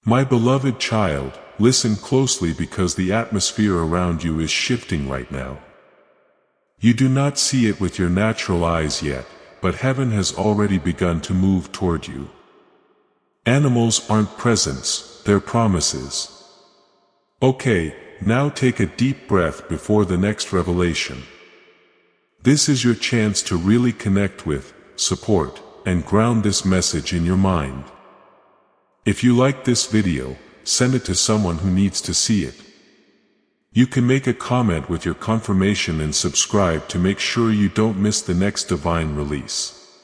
My beloved child, listen closely because the atmosphere around you is shifting right now. You do not see it with your natural eyes yet, but heaven has already begun to move toward you. Animals aren't presents, they're promises. Okay, now take a deep breath before the next revelation. This is your chance to really connect with, support, and ground this message in your mind. If you like this video, send it to someone who needs to see it. You can make a comment with your confirmation and subscribe to make sure you don't miss the next divine release.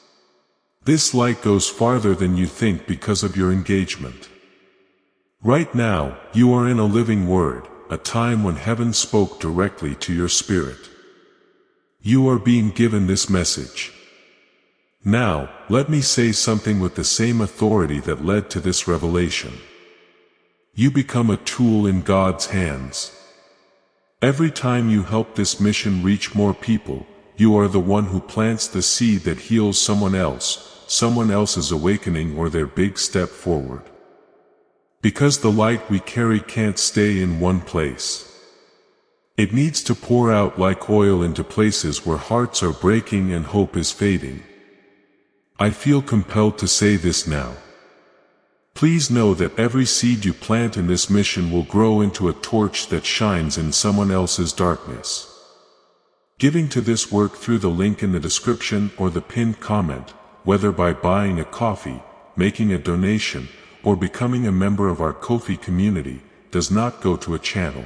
This light goes farther than you think because of your engagement. Right now, you are in a living word, a time when heaven spoke directly to your spirit. You are being given this message. Now, let me say something with the same authority that led to this revelation. You become a tool in God's hands. Every time you help this mission reach more people, you are the one who plants the seed that heals someone else's awakening or their big step forward. Because the light we carry can't stay in one place. It needs to pour out like oil into places where hearts are breaking and hope is fading. I feel compelled to say this now. Please know that every seed you plant in this mission will grow into a torch that shines in someone else's darkness. Giving to this work through the link in the description or the pinned comment, whether by buying a coffee, making a donation, or becoming a member of our Ko-fi community, does not go to a channel.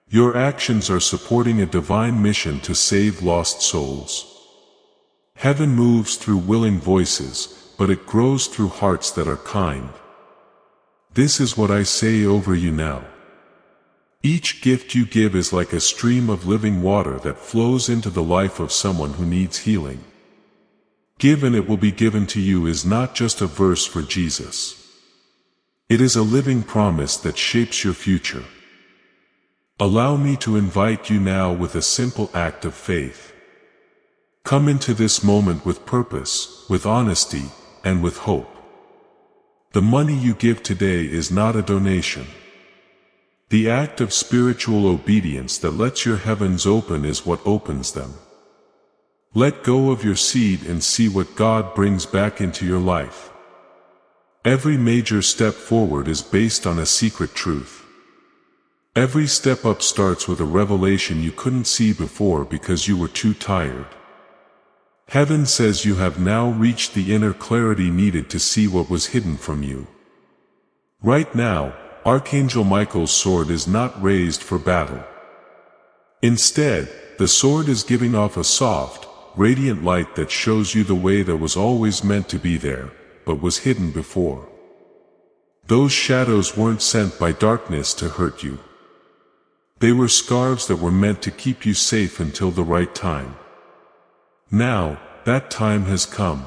Your actions are supporting a divine mission to save lost souls. Heaven moves through willing voices, but it grows through hearts that are kind. This is what I say over you now. Each gift you give is like a stream of living water that flows into the life of someone who needs healing. Give and it will be given to you is not just a verse for Jesus. It is a living promise that shapes your future. Allow me to invite you now with a simple act of faith. Come into this moment with purpose, with honesty, and with hope. The money you give today is not a donation. The act of spiritual obedience that lets your heavens open is what opens them. Let go of your seed and see what God brings back into your life. Every major step forward is based on a secret truth. Every step up starts with a revelation you couldn't see before because you were too tired. Heaven says you have now reached the inner clarity needed to see what was hidden from you. Right now, Archangel Michael's sword is not raised for battle. Instead, the sword is giving off a soft, radiant light that shows you the way that was always meant to be there, but was hidden before. Those shadows weren't sent by darkness to hurt you. They were scarves that were meant to keep you safe until the right time. Now, that time has come.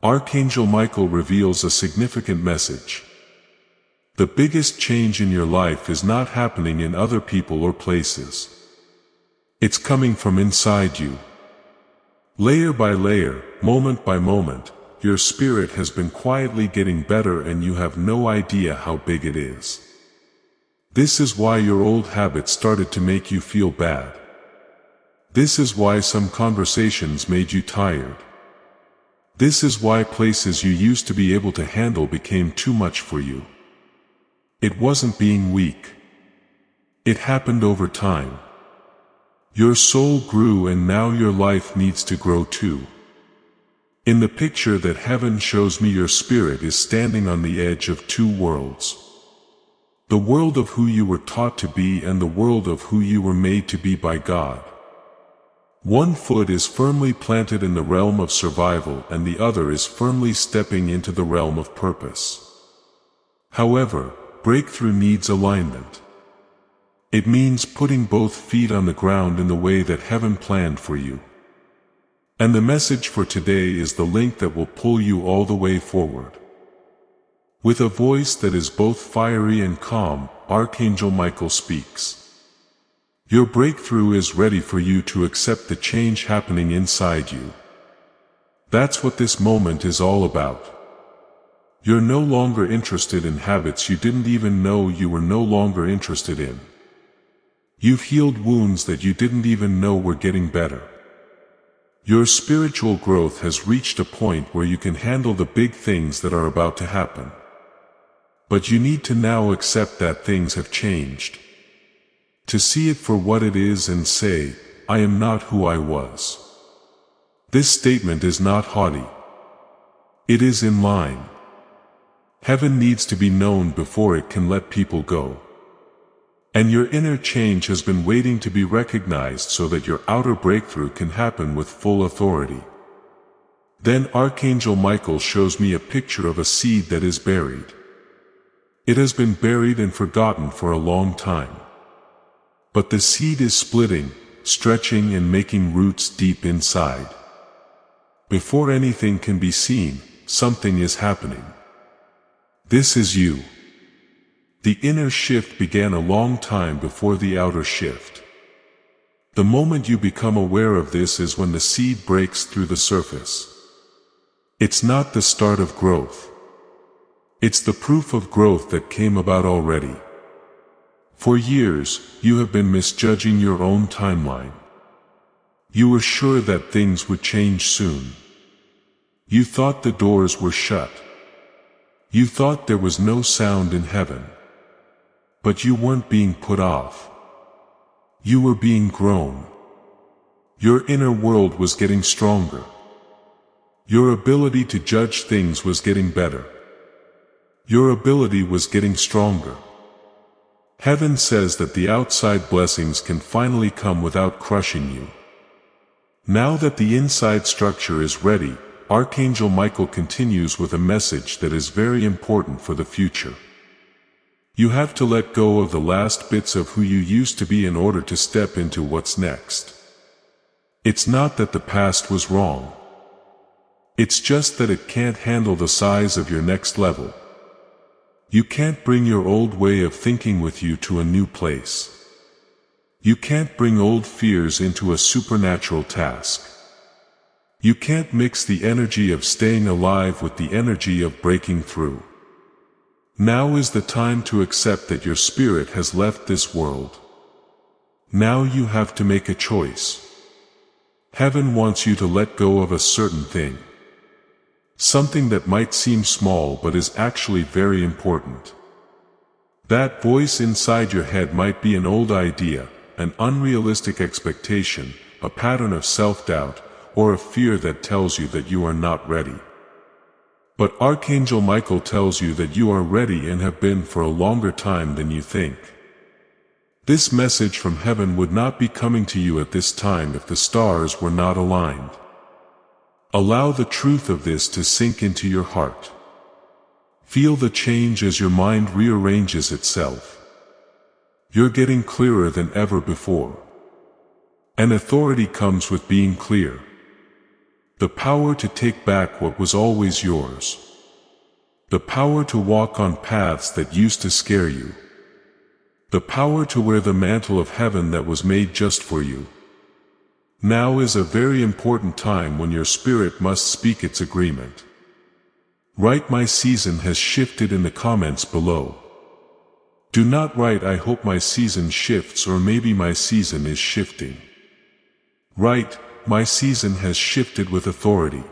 Archangel Michael reveals a significant message. The biggest change in your life is not happening in other people or places. It's coming from inside you. Layer by layer, moment by moment, your spirit has been quietly getting better and you have no idea how big it is. This is why your old habits started to make you feel bad. This is why some conversations made you tired. This is why places you used to be able to handle became too much for you. It wasn't being weak. It happened over time. Your soul grew and now your life needs to grow too. In the picture that heaven shows me, your spirit is standing on the edge of two worlds. The world of who you were taught to be and the world of who you were made to be by God. One foot is firmly planted in the realm of survival and the other is firmly stepping into the realm of purpose. However, breakthrough needs alignment. It means putting both feet on the ground in the way that heaven planned for you. And the message for today is the link that will pull you all the way forward. With a voice that is both fiery and calm, Archangel Michael speaks. Your breakthrough is ready for you to accept the change happening inside you. That's what this moment is all about. You're no longer interested in habits you didn't even know you were no longer interested in. You've healed wounds that you didn't even know were getting better. Your spiritual growth has reached a point where you can handle the big things that are about to happen. But you need to now accept that things have changed. To see it for what it is and say, I am not who I was. This statement is not haughty. It is in line. Heaven needs to be known before it can let people go. And your inner change has been waiting to be recognized so that your outer breakthrough can happen with full authority. Then Archangel Michael shows me a picture of a seed that is buried. It has been buried and forgotten for a long time. But the seed is splitting, stretching and making roots deep inside. Before anything can be seen, something is happening. This is you. The inner shift began a long time before the outer shift. The moment you become aware of this is when the seed breaks through the surface. It's not the start of growth. It's the proof of growth that came about already. For years, you have been misjudging your own timeline. You were sure that things would change soon. You thought the doors were shut. You thought there was no sound in heaven. But you weren't being put off. You were being grown. Your inner world was getting stronger. Your ability to judge things was getting better. Your ability was getting stronger. Heaven says that the outside blessings can finally come without crushing you. Now that the inside structure is ready, Archangel Michael continues with a message that is very important for the future. You have to let go of the last bits of who you used to be in order to step into what's next. It's not that the past was wrong. It's just that it can't handle the size of your next level. You can't bring your old way of thinking with you to a new place. You can't bring old fears into a supernatural task. You can't mix the energy of staying alive with the energy of breaking through. Now is the time to accept that your spirit has left this world. Now you have to make a choice. Heaven wants you to let go of a certain thing. Something that might seem small but is actually very important. That voice inside your head might be an old idea, an unrealistic expectation, a pattern of self-doubt, or a fear that tells you that you are not ready. But Archangel Michael tells you that you are ready and have been for a longer time than you think. This message from heaven would not be coming to you at this time if the stars were not aligned. Allow the truth of this to sink into your heart. Feel the change as your mind rearranges itself. You're getting clearer than ever before. And authority comes with being clear. The power to take back what was always yours. The power to walk on paths that used to scare you. The power to wear the mantle of heaven that was made just for you. Now is a very important time when your spirit must speak its agreement. Write "My season has shifted" in the comments below. Do not write "I hope my season shifts" or "maybe my season is shifting." Write "My season has shifted" with authority.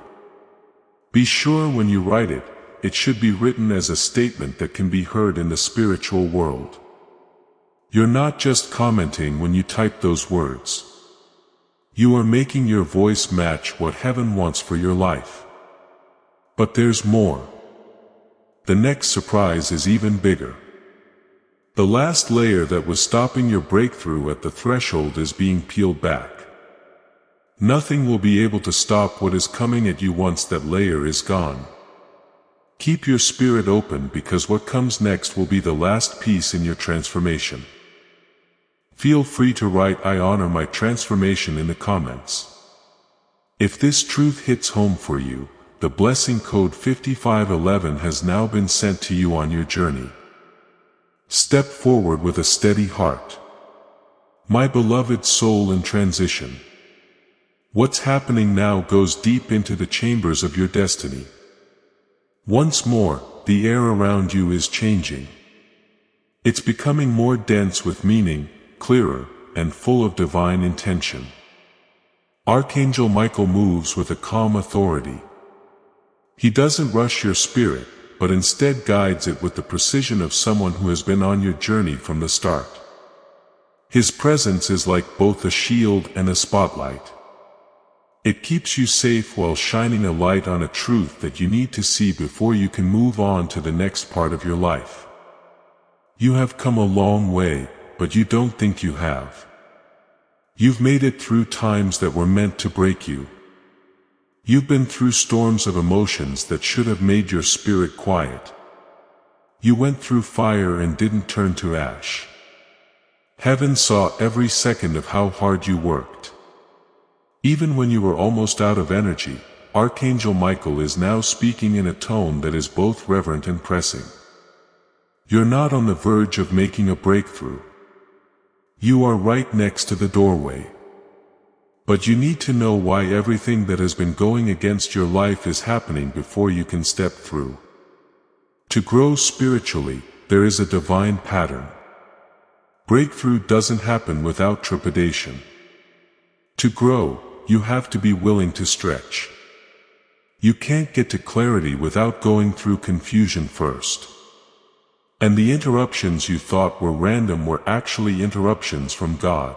Be sure when you write it, it should be written as a statement that can be heard in the spiritual world. You're not just commenting when you type those words. You are making your voice match what heaven wants for your life. But there's more. The next surprise is even bigger. The last layer that was stopping your breakthrough at the threshold is being peeled back. Nothing will be able to stop what is coming at you once that layer is gone. Keep your spirit open because what comes next will be the last piece in your transformation. Feel free to write "I honor my transformation" in the comments. If this truth hits home for you, the blessing code 5511 has now been sent to you on your journey. Step forward with a steady heart. My beloved soul in transition. What's happening now goes deep into the chambers of your destiny. Once more, the air around you is changing. It's becoming more dense with meaning, clearer, and full of divine intention. Archangel Michael moves with a calm authority. He doesn't rush your spirit, but instead guides it with the precision of someone who has been on your journey from the start. His presence is like both a shield and a spotlight. It keeps you safe while shining a light on a truth that you need to see before you can move on to the next part of your life. You have come a long way, but you don't think you have. You've made it through times that were meant to break you. You've been through storms of emotions that should have made your spirit quiet. You went through fire and didn't turn to ash. Heaven saw every second of how hard you worked. Even when you were almost out of energy, Archangel Michael is now speaking in a tone that is both reverent and pressing. You're not on the verge of making a breakthrough. You are right next to the doorway. But you need to know why everything that has been going against your life is happening before you can step through. To grow spiritually, there is a divine pattern. Breakthrough doesn't happen without trepidation. To grow, you have to be willing to stretch. You can't get to clarity without going through confusion first. And the interruptions you thought were random were actually interruptions from God.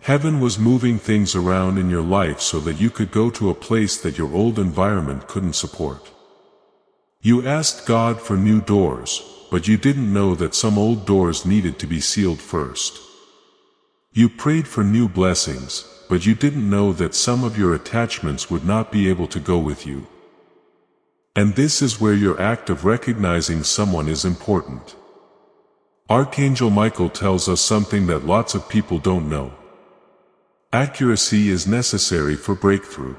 Heaven was moving things around in your life so that you could go to a place that your old environment couldn't support. You asked God for new doors, but you didn't know that some old doors needed to be sealed first. You prayed for new blessings, but you didn't know that some of your attachments would not be able to go with you. And this is where your act of recognizing someone is important. Archangel Michael tells us something that lots of people don't know. Accuracy is necessary for breakthrough.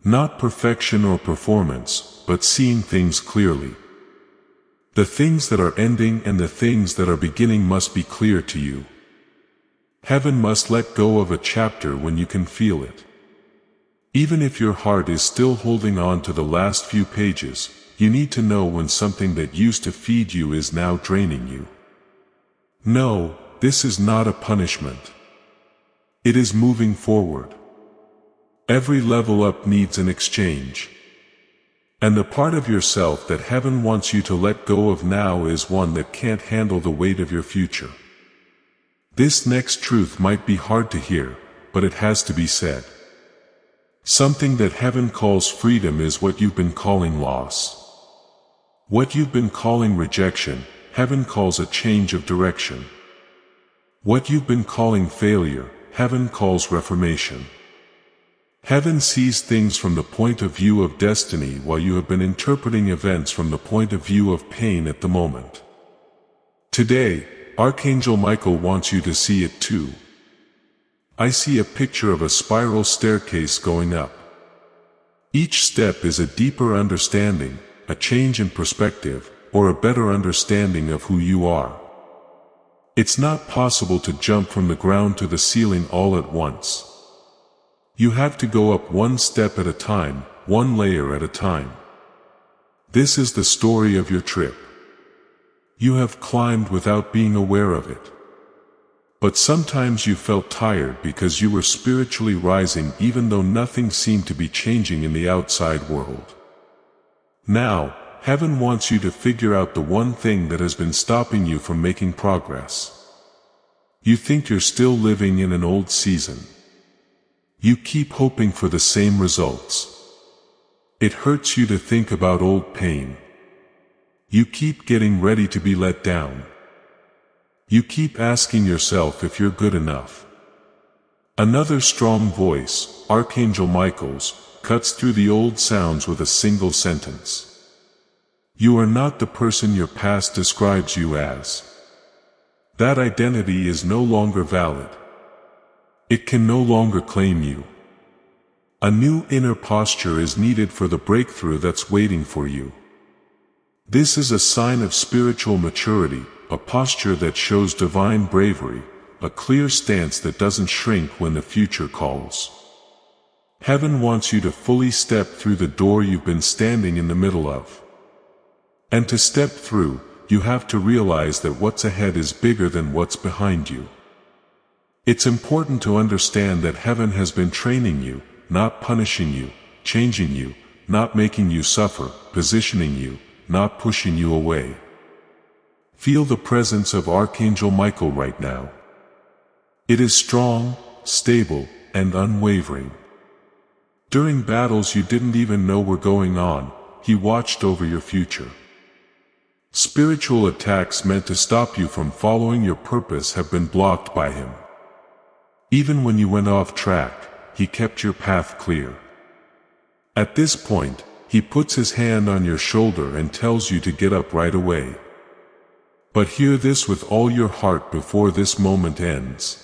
Not perfection or performance, but seeing things clearly. The things that are ending and the things that are beginning must be clear to you. Heaven must let go of a chapter when you can feel it. Even if your heart is still holding on to the last few pages, you need to know when something that used to feed you is now draining you. No, this is not a punishment. It is moving forward. Every level up needs an exchange. And the part of yourself that Heaven wants you to let go of now is one that can't handle the weight of your future. This next truth might be hard to hear, but it has to be said. Something that Heaven calls freedom is what you've been calling loss. What you've been calling rejection, Heaven calls a change of direction. What you've been calling failure, Heaven calls reformation. Heaven sees things from the point of view of destiny while you have been interpreting events from the point of view of pain at the moment. Today, Archangel Michael wants you to see it too. I see a picture of a spiral staircase going up. Each step is a deeper understanding, a change in perspective, or a better understanding of who you are. It's not possible to jump from the ground to the ceiling all at once. You have to go up one step at a time, one layer at a time. This is the story of your trip. You have climbed without being aware of it. But sometimes you felt tired because you were spiritually rising even though nothing seemed to be changing in the outside world. Now, Heaven wants you to figure out the one thing that has been stopping you from making progress. You think you're still living in an old season. You keep hoping for the same results. It hurts you to think about old pain. You keep getting ready to be let down. You keep asking yourself if you're good enough. Another strong voice, Archangel Michael's, cuts through the old sounds with a single sentence. You are not the person your past describes you as. That identity is no longer valid. It can no longer claim you. A new inner posture is needed for the breakthrough that's waiting for you. This is a sign of spiritual maturity, a posture that shows divine bravery, a clear stance that doesn't shrink when the future calls. Heaven wants you to fully step through the door you've been standing in the middle of. And to step through, you have to realize that what's ahead is bigger than what's behind you. It's important to understand that heaven has been training you, not punishing you, changing you, not making you suffer, positioning you, not pushing you away. Feel the presence of Archangel Michael right now. It is strong, stable, and unwavering. During battles you didn't even know were going on, he watched over your future. Spiritual attacks meant to stop you from following your purpose have been blocked by him. Even when you went off track, he kept your path clear. At this point, he puts his hand on your shoulder and tells you to get up right away. But hear this with all your heart before this moment ends.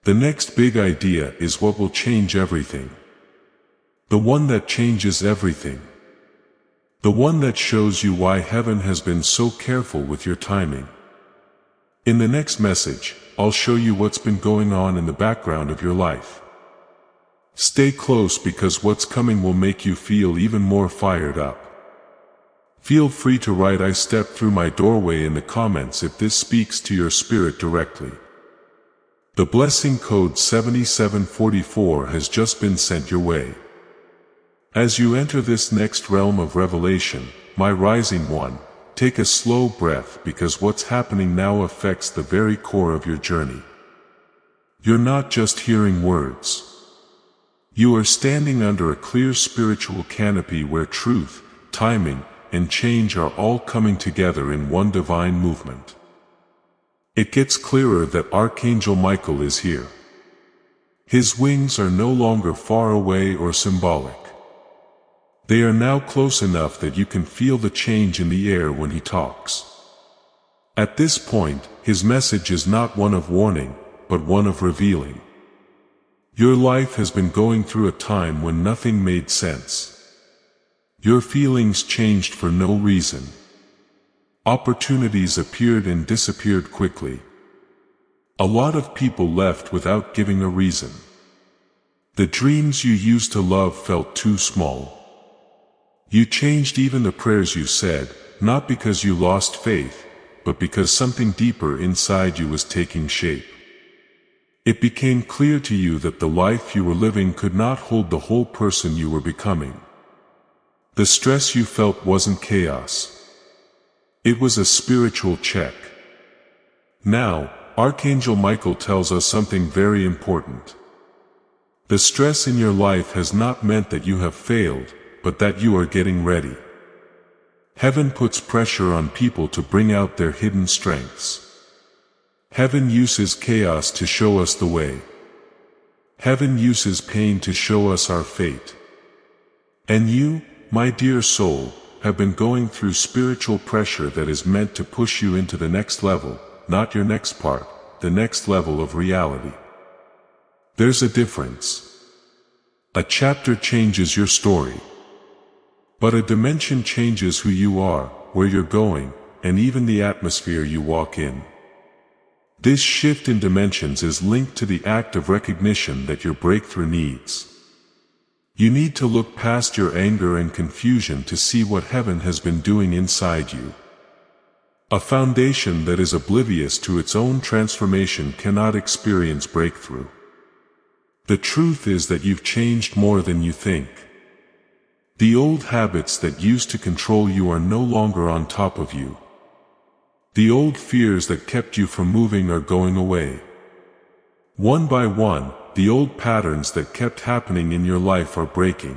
The next big idea is what will change everything. The one that changes everything. The one that shows you why heaven has been so careful with your timing. In the next message, I'll show you what's been going on in the background of your life. Stay close because what's coming will make you feel even more fired up. Feel free to write "I stepped through my doorway" in the comments if this speaks to your spirit directly. The blessing code 7744 has just been sent your way. As you enter this next realm of revelation, my rising one, take a slow breath because what's happening now affects the very core of your journey. You're not just hearing words. You are standing under a clear spiritual canopy where truth, timing, and change are all coming together in one divine movement. It gets clearer that Archangel Michael is here. His wings are no longer far away or symbolic. They are now close enough that you can feel the change in the air when he talks. At this point, his message is not one of warning, but one of revealing. Your life has been going through a time when nothing made sense. Your feelings changed for no reason. Opportunities appeared and disappeared quickly. A lot of people left without giving a reason. The dreams you used to love felt too small. You changed even the prayers you said, not because you lost faith, but because something deeper inside you was taking shape. It became clear to you that the life you were living could not hold the whole person you were becoming. The stress you felt wasn't chaos. It was a spiritual check. Now, Archangel Michael tells us something very important. The stress in your life has not meant that you have failed, but that you are getting ready. Heaven puts pressure on people to bring out their hidden strengths. Heaven uses chaos to show us the way. Heaven uses pain to show us our fate. And you, my dear soul, have been going through spiritual pressure that is meant to push you into the next level, not your next part, the next level of reality. There's a difference. A chapter changes your story. But a dimension changes who you are, where you're going, and even the atmosphere you walk in. This shift in dimensions is linked to the act of recognition that your breakthrough needs. You need to look past your anger and confusion to see what heaven has been doing inside you. A foundation that is oblivious to its own transformation cannot experience breakthrough. The truth is that you've changed more than you think. The old habits that used to control you are no longer on top of you. The old fears that kept you from moving are going away. One by one, the old patterns that kept happening in your life are breaking.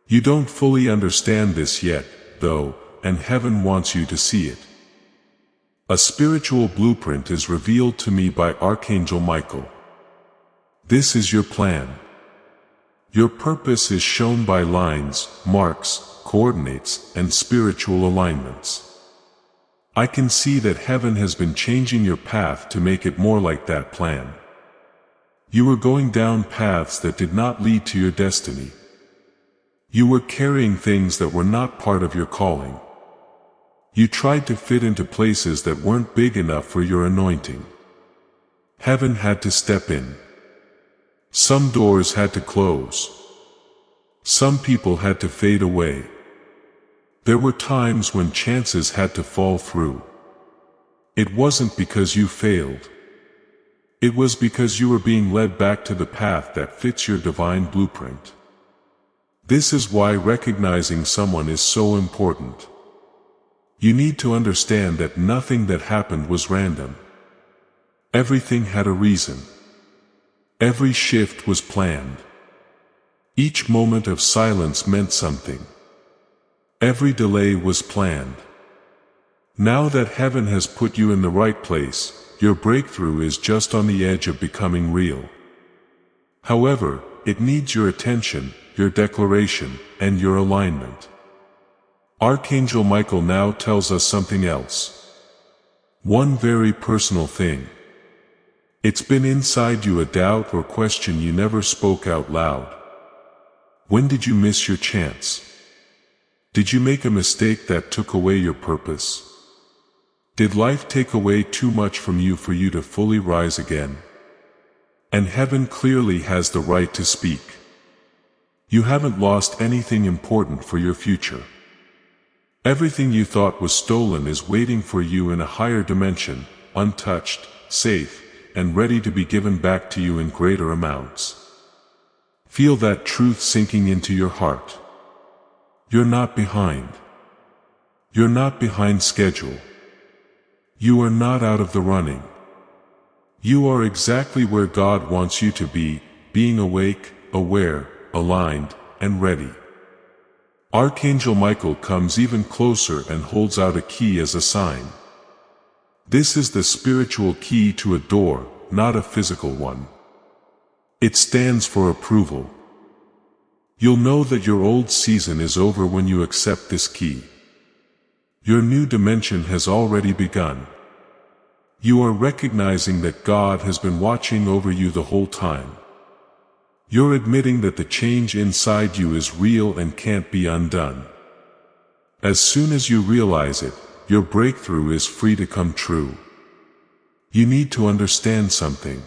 You don't fully understand this yet, though, and heaven wants you to see it. A spiritual blueprint is revealed to me by Archangel Michael. This is your plan. Your purpose is shown by lines, marks, coordinates, and spiritual alignments. I can see that heaven has been changing your path to make it more like that plan. You were going down paths that did not lead to your destiny. You were carrying things that were not part of your calling. You tried to fit into places that weren't big enough for your anointing. Heaven had to step in. Some doors had to close. Some people had to fade away. There were times when chances had to fall through. It wasn't because you failed. It was because you were being led back to the path that fits your divine blueprint. This is why recognizing someone is so important. You need to understand that nothing that happened was random. Everything had a reason. Every shift was planned. Each moment of silence meant something. Every delay was planned. Now that heaven has put you in the right place, your breakthrough is just on the edge of becoming real. However, it needs your attention, your declaration, and your alignment. Archangel Michael now tells us something else. One very personal thing. It's been inside you, a doubt or question you never spoke out loud. When did you miss your chance? Did you make a mistake that took away your purpose? Did life take away too much from you for you to fully rise again? And heaven clearly has the right to speak. You haven't lost anything important for your future. Everything you thought was stolen is waiting for you in a higher dimension, untouched, safe, and ready to be given back to you in greater amounts. Feel that truth sinking into your heart. You're not behind. You're not behind schedule. You are not out of the running. You are exactly where God wants you to be, being awake, aware, aligned, and ready. Archangel Michael comes even closer and holds out a key as a sign. This is the spiritual key to a door, not a physical one. It stands for approval. You'll know that your old season is over when you accept this key. Your new dimension has already begun. You are recognizing that God has been watching over you the whole time. You're admitting that the change inside you is real and can't be undone. As soon as you realize it, your breakthrough is free to come true. You need to understand something.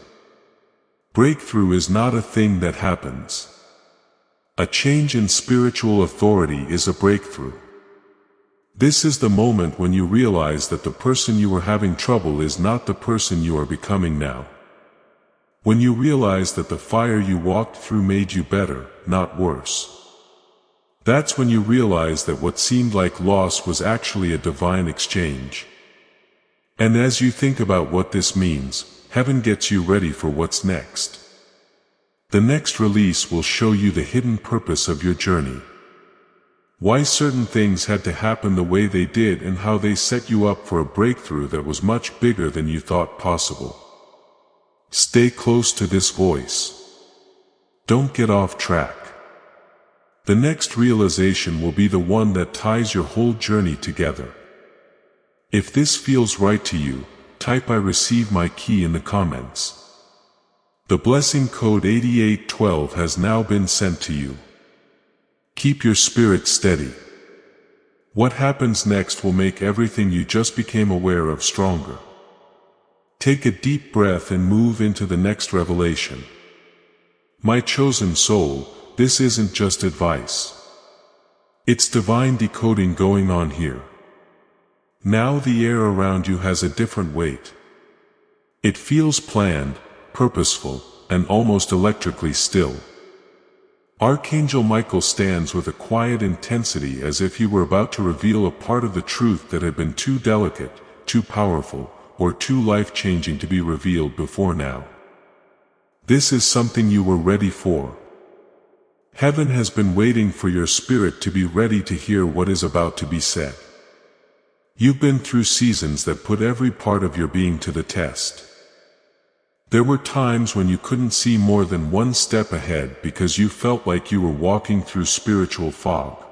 Breakthrough is not a thing that happens. A change in spiritual authority is a breakthrough. This is the moment when you realize that the person you were having trouble is not the person you are becoming now. When you realize that the fire you walked through made you better, not worse. That's when you realize that what seemed like loss was actually a divine exchange. And as you think about what this means, heaven gets you ready for what's next. The next release will show you the hidden purpose of your journey. Why certain things had to happen the way they did and how they set you up for a breakthrough that was much bigger than you thought possible. Stay close to this voice. Don't get off track. The next realization will be the one that ties your whole journey together. If this feels right to you, type "I receive my key" in the comments. The blessing code 8812 has now been sent to you. Keep your spirit steady. What happens next will make everything you just became aware of stronger. Take a deep breath and move into the next revelation. My chosen soul, this isn't just advice. It's divine decoding going on here. Now the air around you has a different weight. It feels planned, purposeful, and almost electrically still. Archangel Michael stands with a quiet intensity as if he were about to reveal a part of the truth that had been too delicate, too powerful, or too life-changing to be revealed before now. This is something you were ready for. Heaven has been waiting for your spirit to be ready to hear what is about to be said. You've been through seasons that put every part of your being to the test. There were times when you couldn't see more than one step ahead because you felt like you were walking through spiritual fog.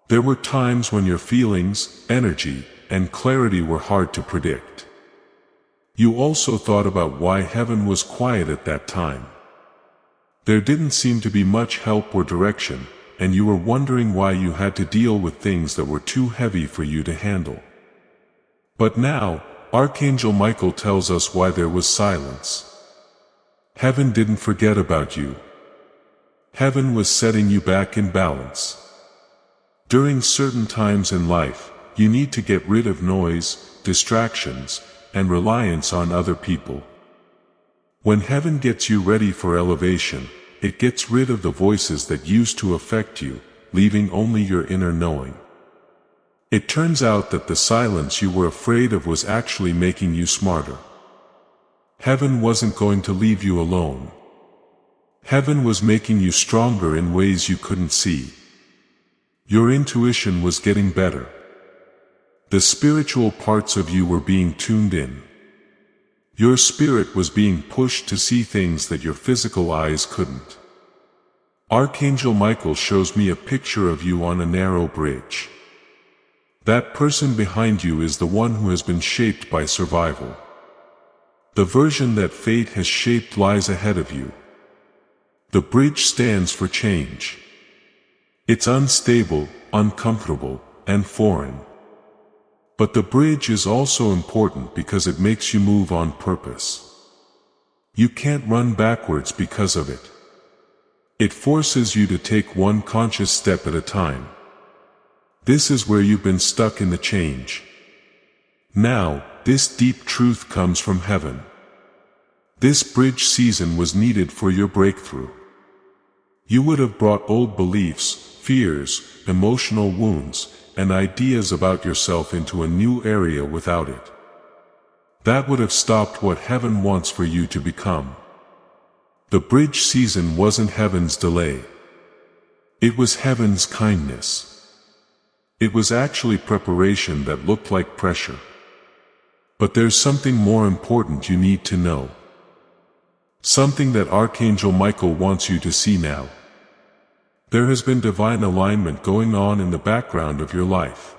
There were times when your feelings, energy, and clarity were hard to predict. You also thought about why heaven was quiet at that time. There didn't seem to be much help or direction, and you were wondering why you had to deal with things that were too heavy for you to handle. But now, Archangel Michael tells us why there was silence. Heaven didn't forget about you. Heaven was setting you back in balance. During certain times in life, you need to get rid of noise, distractions, and reliance on other people. When heaven gets you ready for elevation, it gets rid of the voices that used to affect you, leaving only your inner knowing. It turns out that the silence you were afraid of was actually making you smarter. Heaven wasn't going to leave you alone. Heaven was making you stronger in ways you couldn't see. Your intuition was getting better. The spiritual parts of you were being tuned in. Your spirit was being pushed to see things that your physical eyes couldn't. Archangel Michael shows me a picture of you on a narrow bridge. That person behind you is the one who has been shaped by survival. The version that fate has shaped lies ahead of you. The bridge stands for change. It's unstable, uncomfortable, and foreign. But the bridge is also important because it makes you move on purpose. You can't run backwards because of it. It forces you to take one conscious step at a time. This is where you've been stuck in the change. Now, this deep truth comes from heaven. This bridge season was needed for your breakthrough. You would have brought old beliefs, fears, emotional wounds, and ideas about yourself into a new area without it. That would have stopped what heaven wants for you to become. The bridge season wasn't heaven's delay. It was heaven's kindness. It was actually preparation that looked like pressure. But there's something more important you need to know. Something that Archangel Michael wants you to see now. There has been divine alignment going on in the background of your life.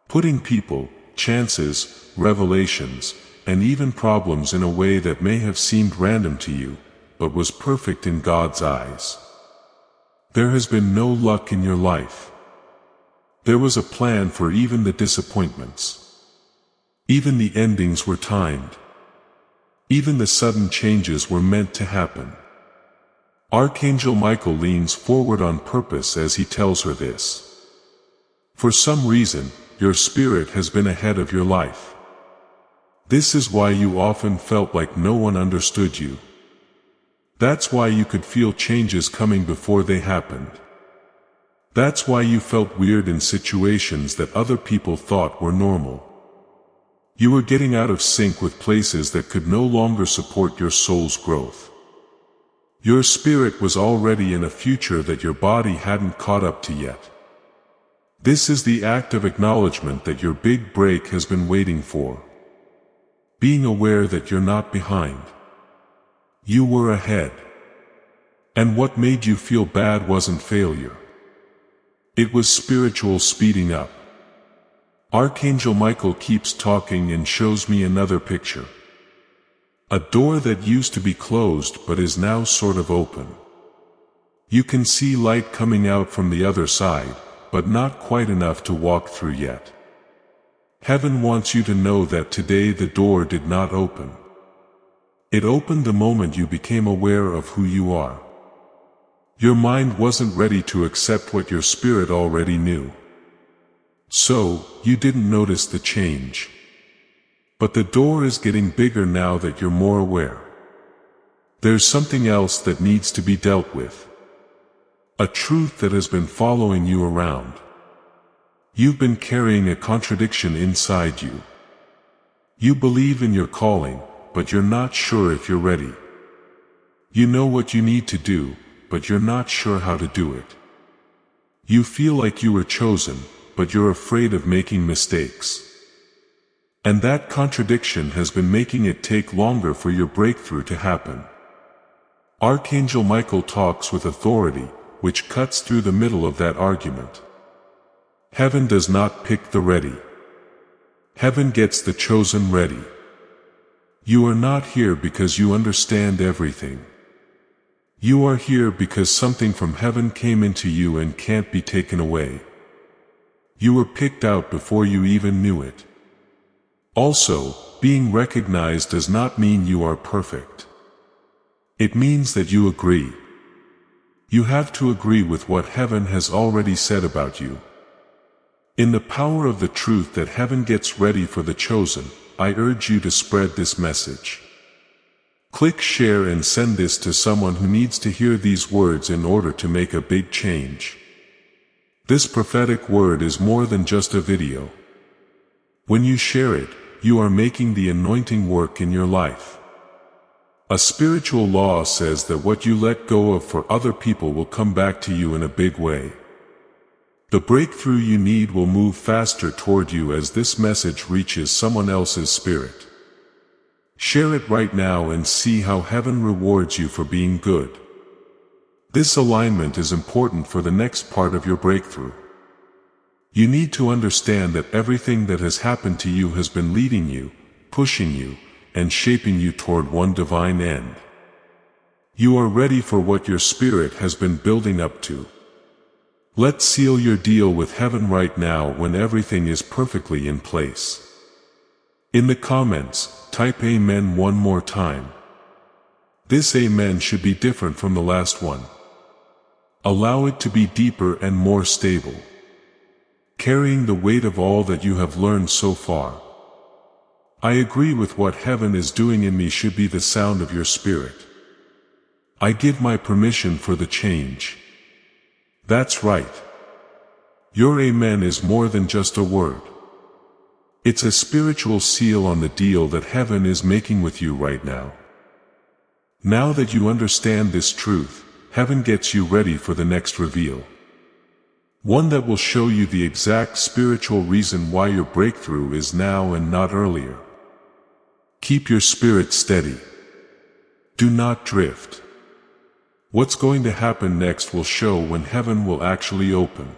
Putting people, chances, revelations, and even problems in a way that may have seemed random to you, but was perfect in God's eyes. There has been no luck in your life. There was a plan for even the disappointments. Even the endings were timed. Even the sudden changes were meant to happen. Archangel Michael leans forward on purpose as he tells her this. For some reason, your spirit has been ahead of your life. This is why you often felt like no one understood you. That's why you could feel changes coming before they happened. That's why you felt weird in situations that other people thought were normal. You were getting out of sync with places that could no longer support your soul's growth. Your spirit was already in a future that your body hadn't caught up to yet. This is the act of acknowledgement that your big break has been waiting for. Being aware that you're not behind. You were ahead. And what made you feel bad wasn't failure. It was spiritual speeding up. Archangel Michael keeps talking and shows me another picture. A door that used to be closed but is now sort of open. You can see light coming out from the other side, but not quite enough to walk through yet. Heaven wants you to know that today the door did not open. It opened the moment you became aware of who you are. Your mind wasn't ready to accept what your spirit already knew. So, you didn't notice the change. But the door is getting bigger now that you're more aware. There's something else that needs to be dealt with. A truth that has been following you around. You've been carrying a contradiction inside you. You believe in your calling, but you're not sure if you're ready. You know what you need to do, but you're not sure how to do it. You feel like you were chosen, but you're afraid of making mistakes. And that contradiction has been making it take longer for your breakthrough to happen. Archangel Michael talks with authority, which cuts through the middle of that argument. Heaven does not pick the ready. Heaven gets the chosen ready. You are not here because you understand everything. You are here because something from heaven came into you and can't be taken away. You were picked out before you even knew it. Also, being recognized does not mean you are perfect. It means that you agree. You have to agree with what heaven has already said about you. In the power of the truth that heaven gets ready for the chosen, I urge you to spread this message. Click share and send this to someone who needs to hear these words in order to make a big change. This prophetic word is more than just a video. When you share it, you are making the anointing work in your life. A spiritual law says that what you let go of for other people will come back to you in a big way. The breakthrough you need will move faster toward you as this message reaches someone else's spirit. Share it right now and see how heaven rewards you for being good. This alignment is important for the next part of your breakthrough. You need to understand that everything that has happened to you has been leading you, pushing you, and shaping you toward one divine end. You are ready for what your spirit has been building up to. Let's seal your deal with heaven right now when everything is perfectly in place. In the comments, type Amen one more time. This Amen should be different from the last one. Allow it to be deeper and more stable, carrying the weight of all that you have learned so far. I agree with what heaven is doing in me should be the sound of your spirit. I give my permission for the change. That's right. Your Amen is more than just a word. It's a spiritual seal on the deal that heaven is making with you right now. Now that you understand this truth, heaven gets you ready for the next reveal. One that will show you the exact spiritual reason why your breakthrough is now and not earlier. Keep your spirit steady. Do not drift. What's going to happen next will show when heaven will actually open.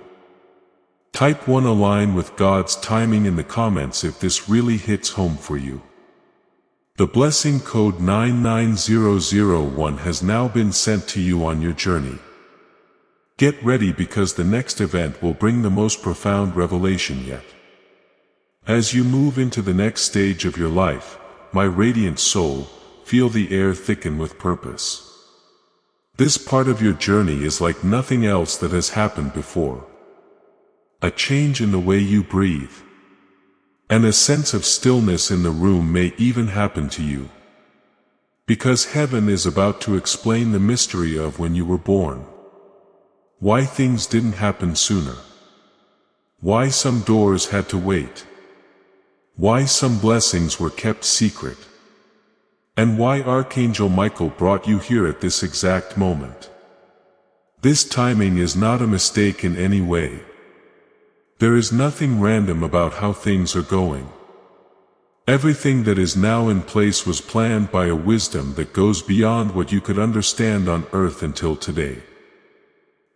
Type 1 align with God's timing in the comments if this really hits home for you. The blessing code 99001 has now been sent to you on your journey. Get ready because the next event will bring the most profound revelation yet. As you move into the next stage of your life, my radiant soul, feel the air thicken with purpose. This part of your journey is like nothing else that has happened before. A change in the way you breathe. And a sense of stillness in the room may even happen to you. Because heaven is about to explain the mystery of when you were born. Why things didn't happen sooner. Why some doors had to wait. Why some blessings were kept secret. And why Archangel Michael brought you here at this exact moment. This timing is not a mistake in any way. There is nothing random about how things are going. Everything that is now in place was planned by a wisdom that goes beyond what you could understand on earth until today.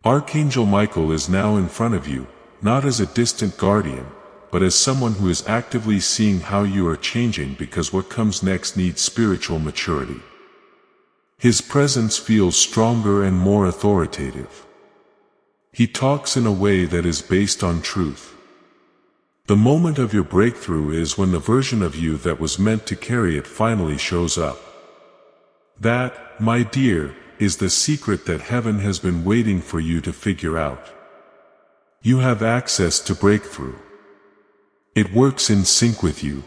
Archangel Michael is now in front of you, not as a distant guardian, but as someone who is actively seeing how you are changing because what comes next needs spiritual maturity. His presence feels stronger and more authoritative. He talks in a way that is based on truth. The moment of your breakthrough is when the version of you that was meant to carry it finally shows up. That, my dear, is the secret that heaven has been waiting for you to figure out. You have access to breakthrough. It works in sync with you.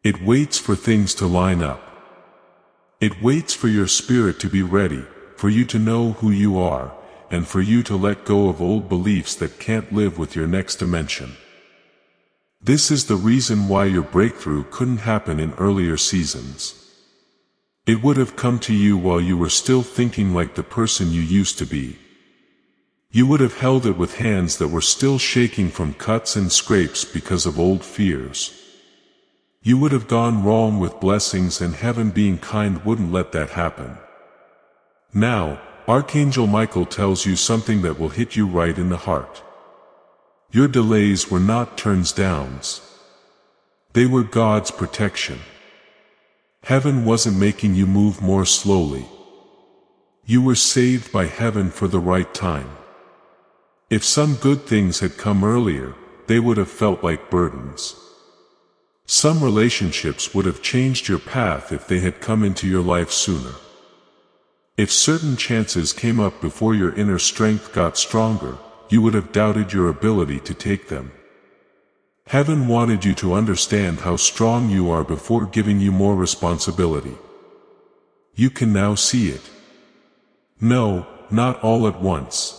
It waits for things to line up. It waits for your spirit to be ready, for you to know who you are, and for you to let go of old beliefs that can't live with your next dimension. This is the reason why your breakthrough couldn't happen in earlier seasons. It would have come to you while you were still thinking like the person you used to be. You would have held it with hands that were still shaking from cuts and scrapes because of old fears. You would have gone wrong with blessings, and heaven being kind wouldn't let that happen. Now, Archangel Michael tells you something that will hit you right in the heart. Your delays were not turns downs. They were God's protection. Heaven wasn't making you move more slowly. You were saved by heaven for the right time. If some good things had come earlier, they would have felt like burdens. Some relationships would have changed your path if they had come into your life sooner. If certain chances came up before your inner strength got stronger, you would have doubted your ability to take them. Heaven wanted you to understand how strong you are before giving you more responsibility. You can now see it. No, not all at once.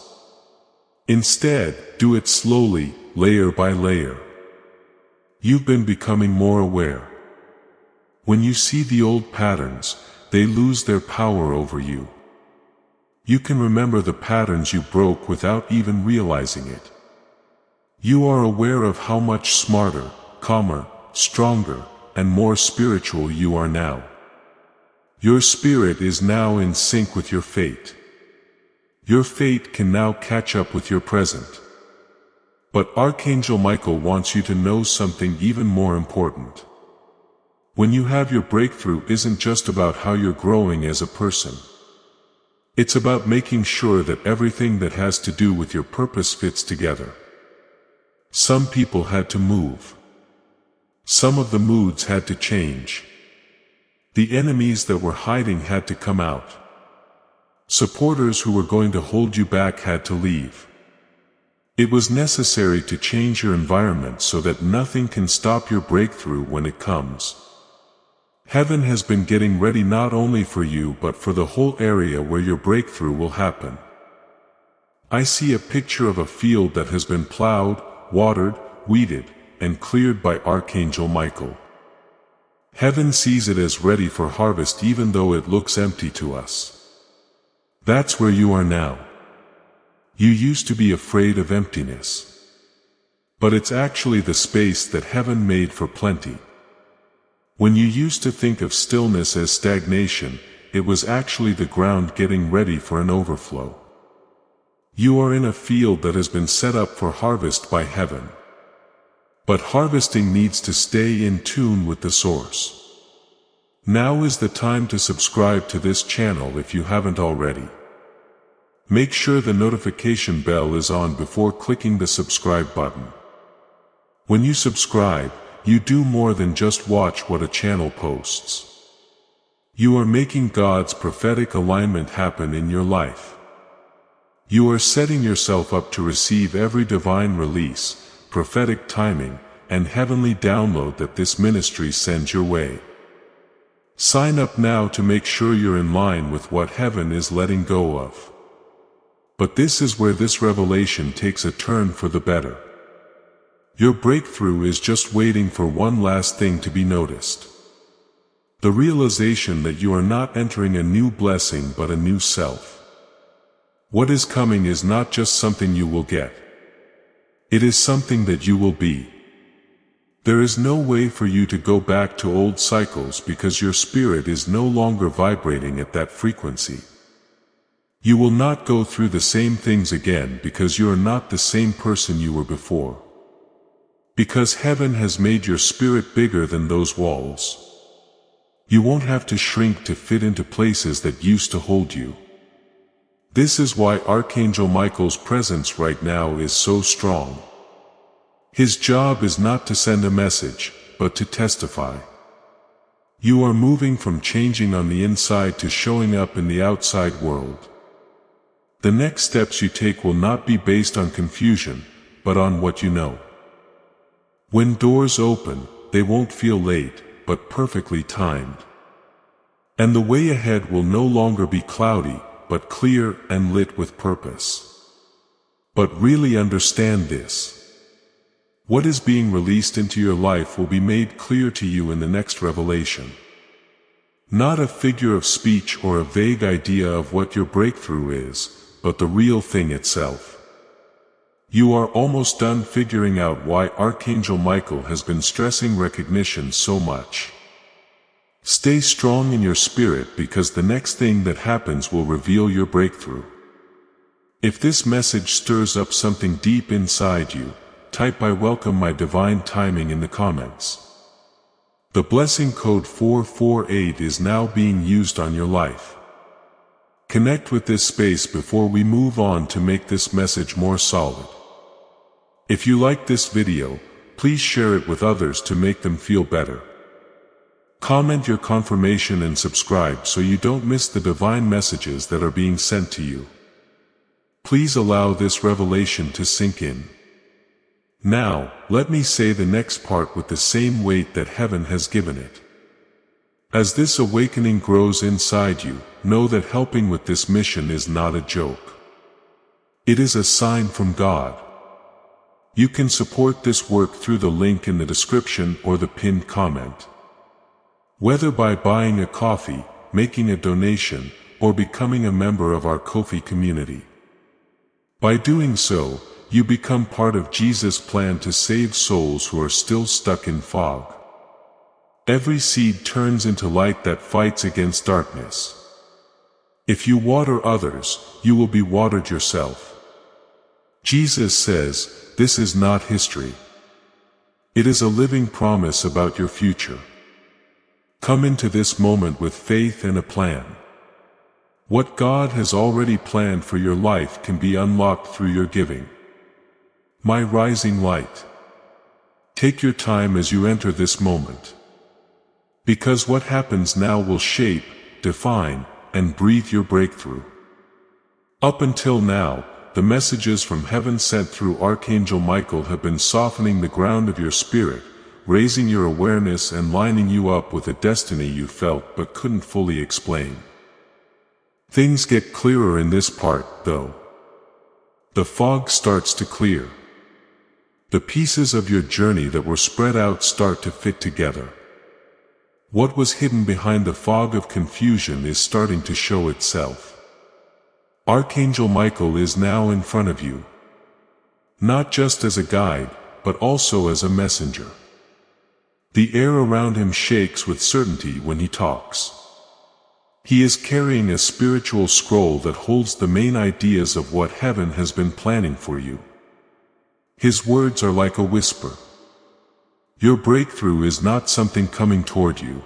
Instead, do it slowly, layer by layer. You've been becoming more aware. When you see the old patterns, they lose their power over you. You can remember the patterns you broke without even realizing it. You are aware of how much smarter, calmer, stronger, and more spiritual you are now. Your spirit is now in sync with your fate. Your fate can now catch up with your present. But Archangel Michael wants you to know something even more important. When you have your breakthrough isn't just about how you're growing as a person. It's about making sure that everything that has to do with your purpose fits together. Some people had to move. Some of the moods had to change. The enemies that were hiding had to come out. Supporters who were going to hold you back had to leave. It was necessary to change your environment so that nothing can stop your breakthrough when it comes. Heaven has been getting ready not only for you but for the whole area where your breakthrough will happen. I see a picture of a field that has been plowed, watered, weeded, and cleared by Archangel Michael. Heaven sees it as ready for harvest even though it looks empty to us. That's where you are now. You used to be afraid of emptiness. But it's actually the space that Heaven made for plenty. When you used to think of stillness as stagnation, it was actually the ground getting ready for an overflow. You are in a field that has been set up for harvest by Heaven. But harvesting needs to stay in tune with the source. Now is the time to subscribe to this channel if you haven't already. Make sure the notification bell is on before clicking the subscribe button. When you subscribe, you do more than just watch what a channel posts. You are making God's prophetic alignment happen in your life. You are setting yourself up to receive every divine release, prophetic timing, and heavenly download that this ministry sends your way. Sign up now to make sure you're in line with what Heaven is letting go of. But this is where this revelation takes a turn for the better. Your breakthrough is just waiting for one last thing to be noticed. The realization that you are not entering a new blessing but a new self. What is coming is not just something you will get. It is something that you will be. There is no way for you to go back to old cycles because your spirit is no longer vibrating at that frequency. You will not go through the same things again because you are not the same person you were before. Because Heaven has made your spirit bigger than those walls. You won't have to shrink to fit into places that used to hold you. This is why Archangel Michael's presence right now is so strong. His job is not to send a message, but to testify. You are moving from changing on the inside to showing up in the outside world. The next steps you take will not be based on confusion, but on what you know. When doors open, they won't feel late, but perfectly timed. And the way ahead will no longer be cloudy, but clear and lit with purpose. But really understand this. What is being released into your life will be made clear to you in the next revelation. Not a figure of speech or a vague idea of what your breakthrough is, but the real thing itself. You are almost done figuring out why Archangel Michael has been stressing recognition so much. Stay strong in your spirit because the next thing that happens will reveal your breakthrough. If this message stirs up something deep inside you, type "I welcome my divine timing" in the comments. The blessing code 448 is now being used on your life. Connect with this space before we move on to make this message more solid. If you like this video, please share it with others to make them feel better. Comment your confirmation and subscribe so you don't miss the divine messages that are being sent to you. Please allow this revelation to sink in. Now, let me say the next part with the same weight that heaven has given it. As this awakening grows inside you, know that helping with this mission is not a joke. It is a sign from God. You can support this work through the link in the description or the pinned comment. Whether by buying a coffee, making a donation, or becoming a member of our Ko-fi community. By doing so, you become part of Jesus' plan to save souls who are still stuck in fog. Every seed turns into light that fights against darkness. If you water others, you will be watered yourself. Jesus says, this is not history. It is a living promise about your future. Come into this moment with faith and a plan. What God has already planned for your life can be unlocked through your giving. My rising light. Take your time as you enter this moment. Because what happens now will shape, define, and breathe your breakthrough. Up until now, the messages from heaven sent through Archangel Michael have been softening the ground of your spirit, raising your awareness and lining you up with a destiny you felt but couldn't fully explain. Things get clearer in this part, though. The fog starts to clear. The pieces of your journey that were spread out start to fit together. What was hidden behind the fog of confusion is starting to show itself. Archangel Michael is now in front of you. Not just as a guide, but also as a messenger. The air around him shakes with certainty when he talks. He is carrying a spiritual scroll that holds the main ideas of what heaven has been planning for you. His words are like a whisper. Your breakthrough is not something coming toward you.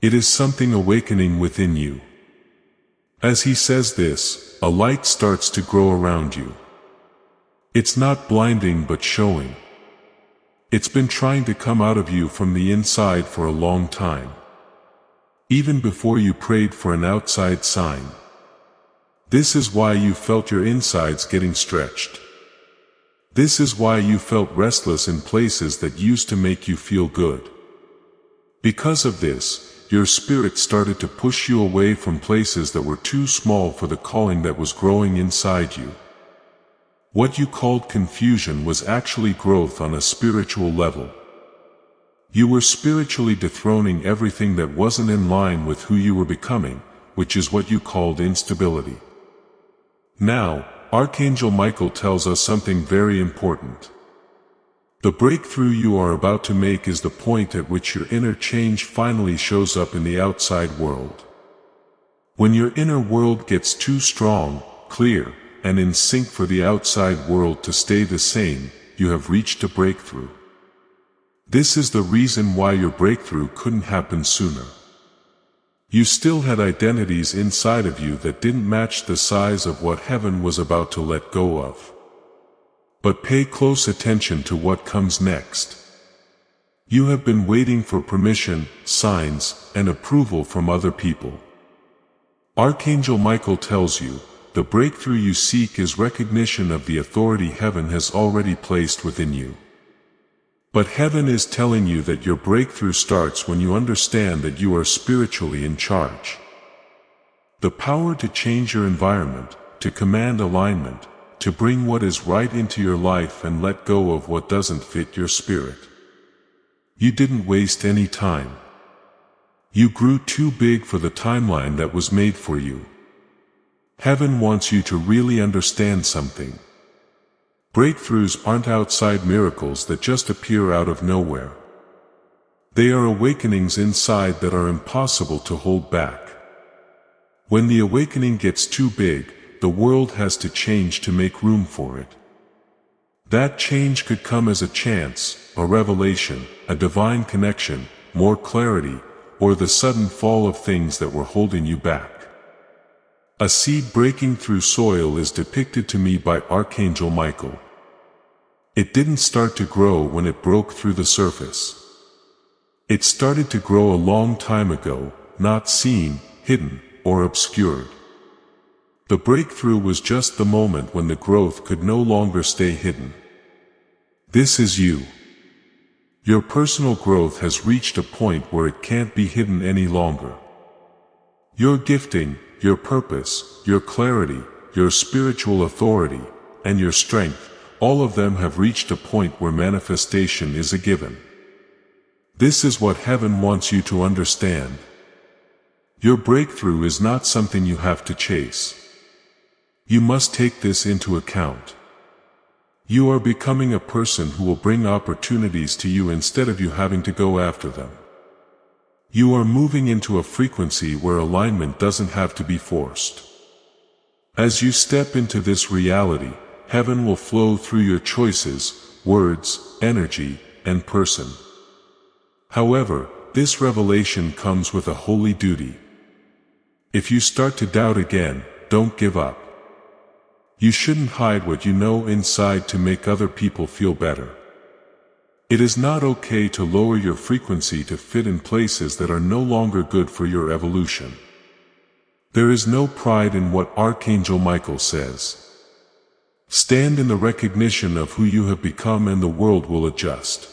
It is something awakening within you. As he says this, a light starts to grow around you. It's not blinding but showing. It's been trying to come out of you from the inside for a long time. Even before you prayed for an outside sign. This is why you felt your insides getting stretched. This is why you felt restless in places that used to make you feel good. Because of this, your spirit started to push you away from places that were too small for the calling that was growing inside you. What you called confusion was actually growth on a spiritual level. You were spiritually dethroning everything that wasn't in line with who you were becoming, which is what you called instability. Now, Archangel Michael tells us something very important. The breakthrough you are about to make is the point at which your inner change finally shows up in the outside world. When your inner world gets too strong, clear, and in sync for the outside world to stay the same, you have reached a breakthrough. This is the reason why your breakthrough couldn't happen sooner. You still had identities inside of you that didn't match the size of what heaven was about to let go of. But pay close attention to what comes next. You have been waiting for permission, signs, and approval from other people. Archangel Michael tells you, the breakthrough you seek is recognition of the authority heaven has already placed within you. But heaven is telling you that your breakthrough starts when you understand that you are spiritually in charge. The power to change your environment, to command alignment, to bring what is right into your life and let go of what doesn't fit your spirit. You didn't waste any time. You grew too big for the timeline that was made for you. Heaven wants you to really understand something. Breakthroughs aren't outside miracles that just appear out of nowhere. They are awakenings inside that are impossible to hold back. When the awakening gets too big, the world has to change to make room for it. That change could come as a chance, a revelation, a divine connection, more clarity, or the sudden fall of things that were holding you back. A seed breaking through soil is depicted to me by Archangel Michael. It didn't start to grow when it broke through the surface. It started to grow a long time ago, not seen, hidden, or obscured. The breakthrough was just the moment when the growth could no longer stay hidden. This is you. Your personal growth has reached a point where it can't be hidden any longer. Your gifting, your purpose, your clarity, your spiritual authority, and your strength, all of them have reached a point where manifestation is a given. This is what heaven wants you to understand. Your breakthrough is not something you have to chase. You must take this into account. You are becoming a person who will bring opportunities to you instead of you having to go after them. You are moving into a frequency where alignment doesn't have to be forced. As you step into this reality, heaven will flow through your choices, words, energy, and person. However, this revelation comes with a holy duty. If you start to doubt again, don't give up. You shouldn't hide what you know inside to make other people feel better. It is not okay to lower your frequency to fit in places that are no longer good for your evolution. There is no pride in what Archangel Michael says. Stand in the recognition of who you have become and the world will adjust.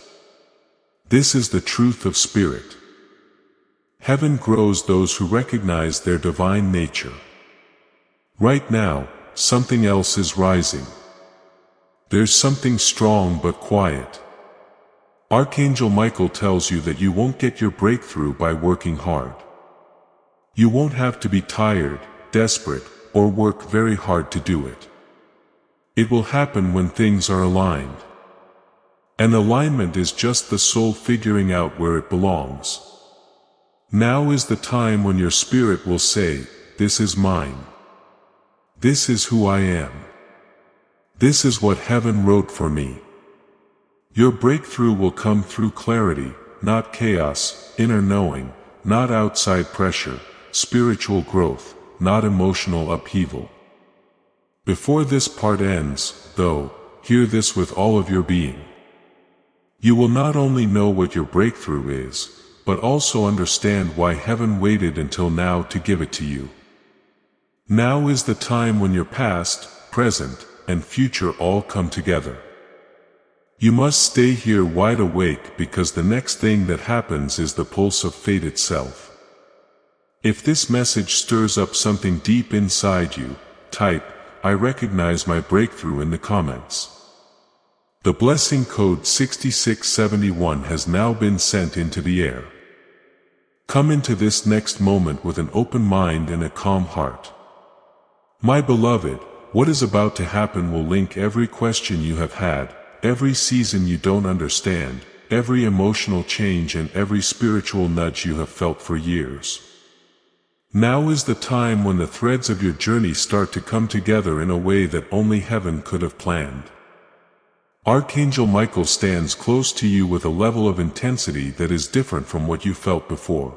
This is the truth of spirit. Heaven grows those who recognize their divine nature. Right now, something else is rising. There's something strong but quiet. Archangel Michael tells you that you won't get your breakthrough by working hard. You won't have to be tired, desperate, or work very hard to do it. It will happen when things are aligned. And alignment is just the soul figuring out where it belongs. Now is the time when your spirit will say, "This is mine. This is who I am. This is what heaven wrote for me." Your breakthrough will come through clarity, not chaos, inner knowing, not outside pressure, spiritual growth, not emotional upheaval. Before this part ends, though, hear this with all of your being. You will not only know what your breakthrough is, but also understand why heaven waited until now to give it to you. Now is the time when your past, present, and future all come together. You must stay here wide awake because the next thing that happens is the pulse of fate itself. If this message stirs up something deep inside you, type, "I recognize my breakthrough" in the comments. The blessing code 6671 has now been sent into the air. Come into this next moment with an open mind and a calm heart. My beloved, what is about to happen will link every question you have had, every season you don't understand, every emotional change and every spiritual nudge you have felt for years. Now is the time when the threads of your journey start to come together in a way that only heaven could have planned. Archangel Michael stands close to you with a level of intensity that is different from what you felt before.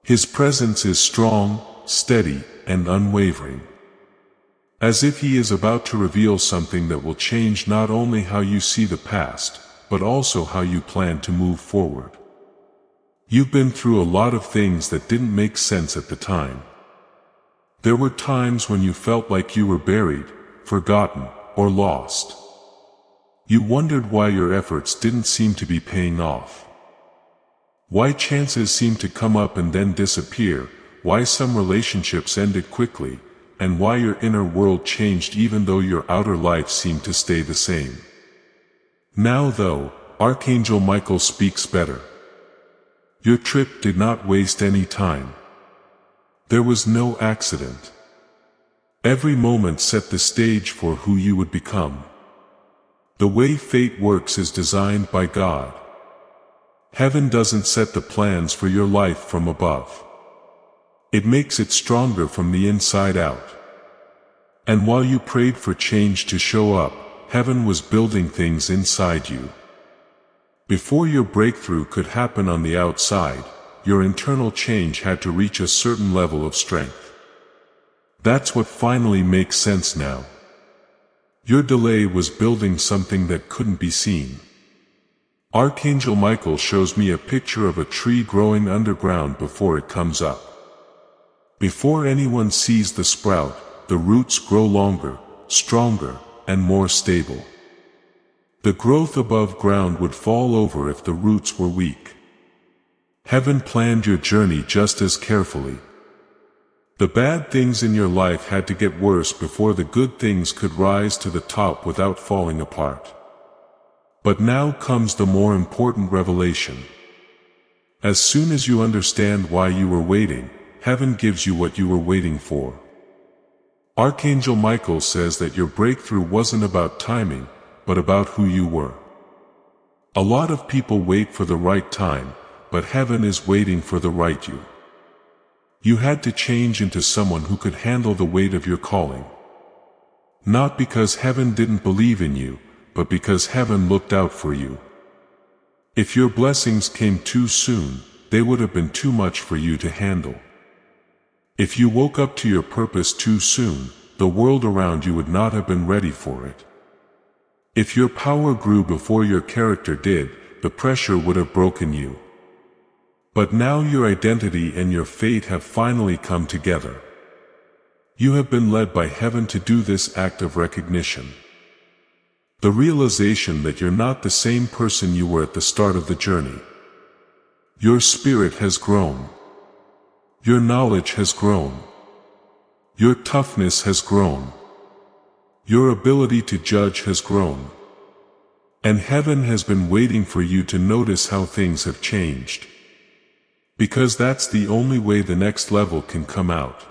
His presence is strong, steady, and unwavering. As if he is about to reveal something that will change not only how you see the past, but also how you plan to move forward. You've been through a lot of things that didn't make sense at the time. There were times when you felt like you were buried, forgotten, or lost. You wondered why your efforts didn't seem to be paying off. Why chances seemed to come up and then disappear, why some relationships ended quickly, and why your inner world changed even though your outer life seemed to stay the same. Now though, Archangel Michael speaks better. Your trip did not waste any time. There was no accident. Every moment set the stage for who you would become. The way fate works is designed by God. Heaven doesn't set the plans for your life from above. It makes it stronger from the inside out. And while you prayed for change to show up, heaven was building things inside you. Before your breakthrough could happen on the outside, your internal change had to reach a certain level of strength. That's what finally makes sense now. Your delay was building something that couldn't be seen. Archangel Michael shows me a picture of a tree growing underground before it comes up. Before anyone sees the sprout, the roots grow longer, stronger, and more stable. The growth above ground would fall over if the roots were weak. Heaven planned your journey just as carefully. The bad things in your life had to get worse before the good things could rise to the top without falling apart. But now comes the more important revelation. As soon as you understand why you were waiting, heaven gives you what you were waiting for. Archangel Michael says that your breakthrough wasn't about timing, but about who you were. A lot of people wait for the right time, but heaven is waiting for the right you. You had to change into someone who could handle the weight of your calling. Not because heaven didn't believe in you, but because heaven looked out for you. If your blessings came too soon, they would have been too much for you to handle. If you woke up to your purpose too soon, the world around you would not have been ready for it. If your power grew before your character did, the pressure would have broken you. But now your identity and your fate have finally come together. You have been led by heaven to do this act of recognition. The realization that you're not the same person you were at the start of the journey. Your spirit has grown. Your knowledge has grown. Your toughness has grown. Your ability to judge has grown. And heaven has been waiting for you to notice how things have changed. Because that's the only way the next level can come out.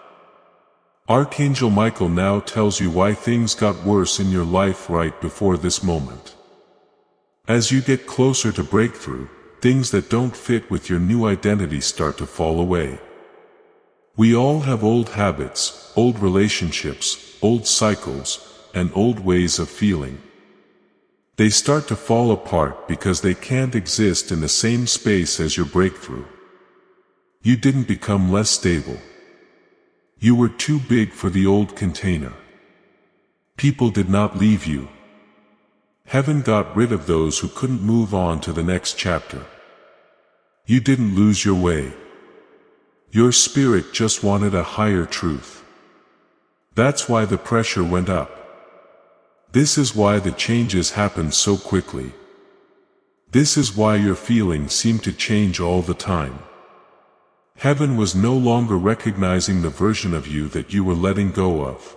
Archangel Michael now tells you why things got worse in your life right before this moment. As you get closer to breakthrough, things that don't fit with your new identity start to fall away. We all have old habits, old relationships, old cycles, and old ways of feeling. They start to fall apart because they can't exist in the same space as your breakthrough. You didn't become less stable. You were too big for the old container. People did not leave you. Heaven got rid of those who couldn't move on to the next chapter. You didn't lose your way. Your spirit just wanted a higher truth. That's why the pressure went up. This is why the changes happened so quickly. This is why your feelings seem to change all the time. Heaven was no longer recognizing the version of you that you were letting go of.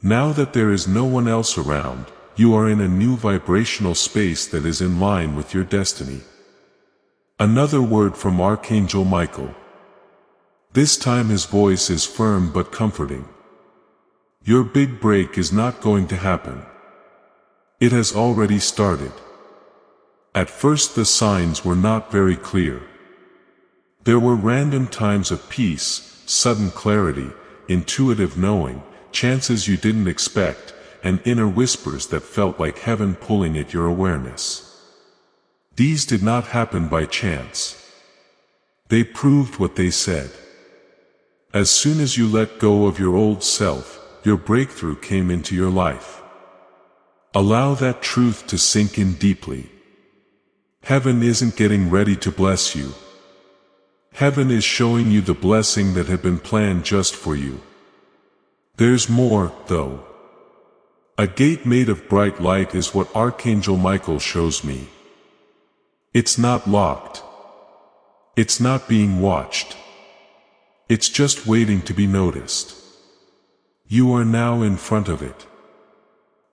Now that there is no one else around, you are in a new vibrational space that is in line with your destiny. Another word from Archangel Michael. This time his voice is firm but comforting. Your big break is not going to happen. It has already started. At first the signs were not very clear. There were random times of peace, sudden clarity, intuitive knowing, chances you didn't expect, and inner whispers that felt like heaven pulling at your awareness. These did not happen by chance. They proved what they said. As soon as you let go of your old self, your breakthrough came into your life. Allow that truth to sink in deeply. Heaven isn't getting ready to bless you. Heaven is showing you the blessing that had been planned just for you. There's more, though. A gate made of bright light is what Archangel Michael shows me. It's not locked. It's not being watched. It's just waiting to be noticed. You are now in front of it.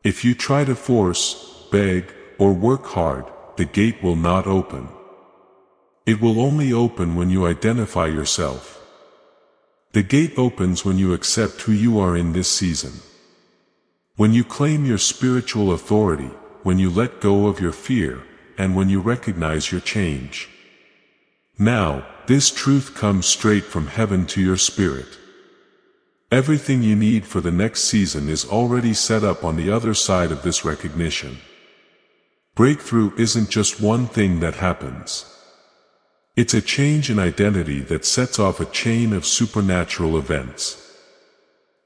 If you try to force, beg, or work hard, the gate will not open. It will only open when you identify yourself. The gate opens when you accept who you are in this season. When you claim your spiritual authority, when you let go of your fear, and when you recognize your change. Now, this truth comes straight from heaven to your spirit. Everything you need for the next season is already set up on the other side of this recognition. Breakthrough isn't just one thing that happens. It's a change in identity that sets off a chain of supernatural events.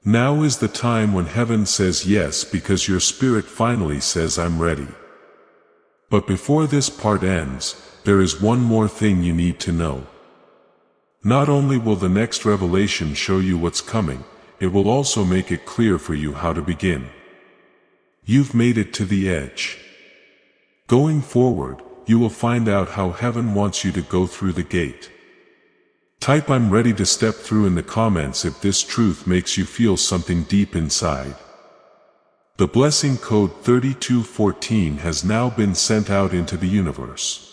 Now is the time when heaven says yes because your spirit finally says I'm ready. But before this part ends, there is one more thing you need to know. Not only will the next revelation show you what's coming, it will also make it clear for you how to begin. You've made it to the edge. Going forward, you will find out how heaven wants you to go through the gate. Type "I'm ready to step through" in the comments if this truth makes you feel something deep inside. The blessing code 3214 has now been sent out into the universe.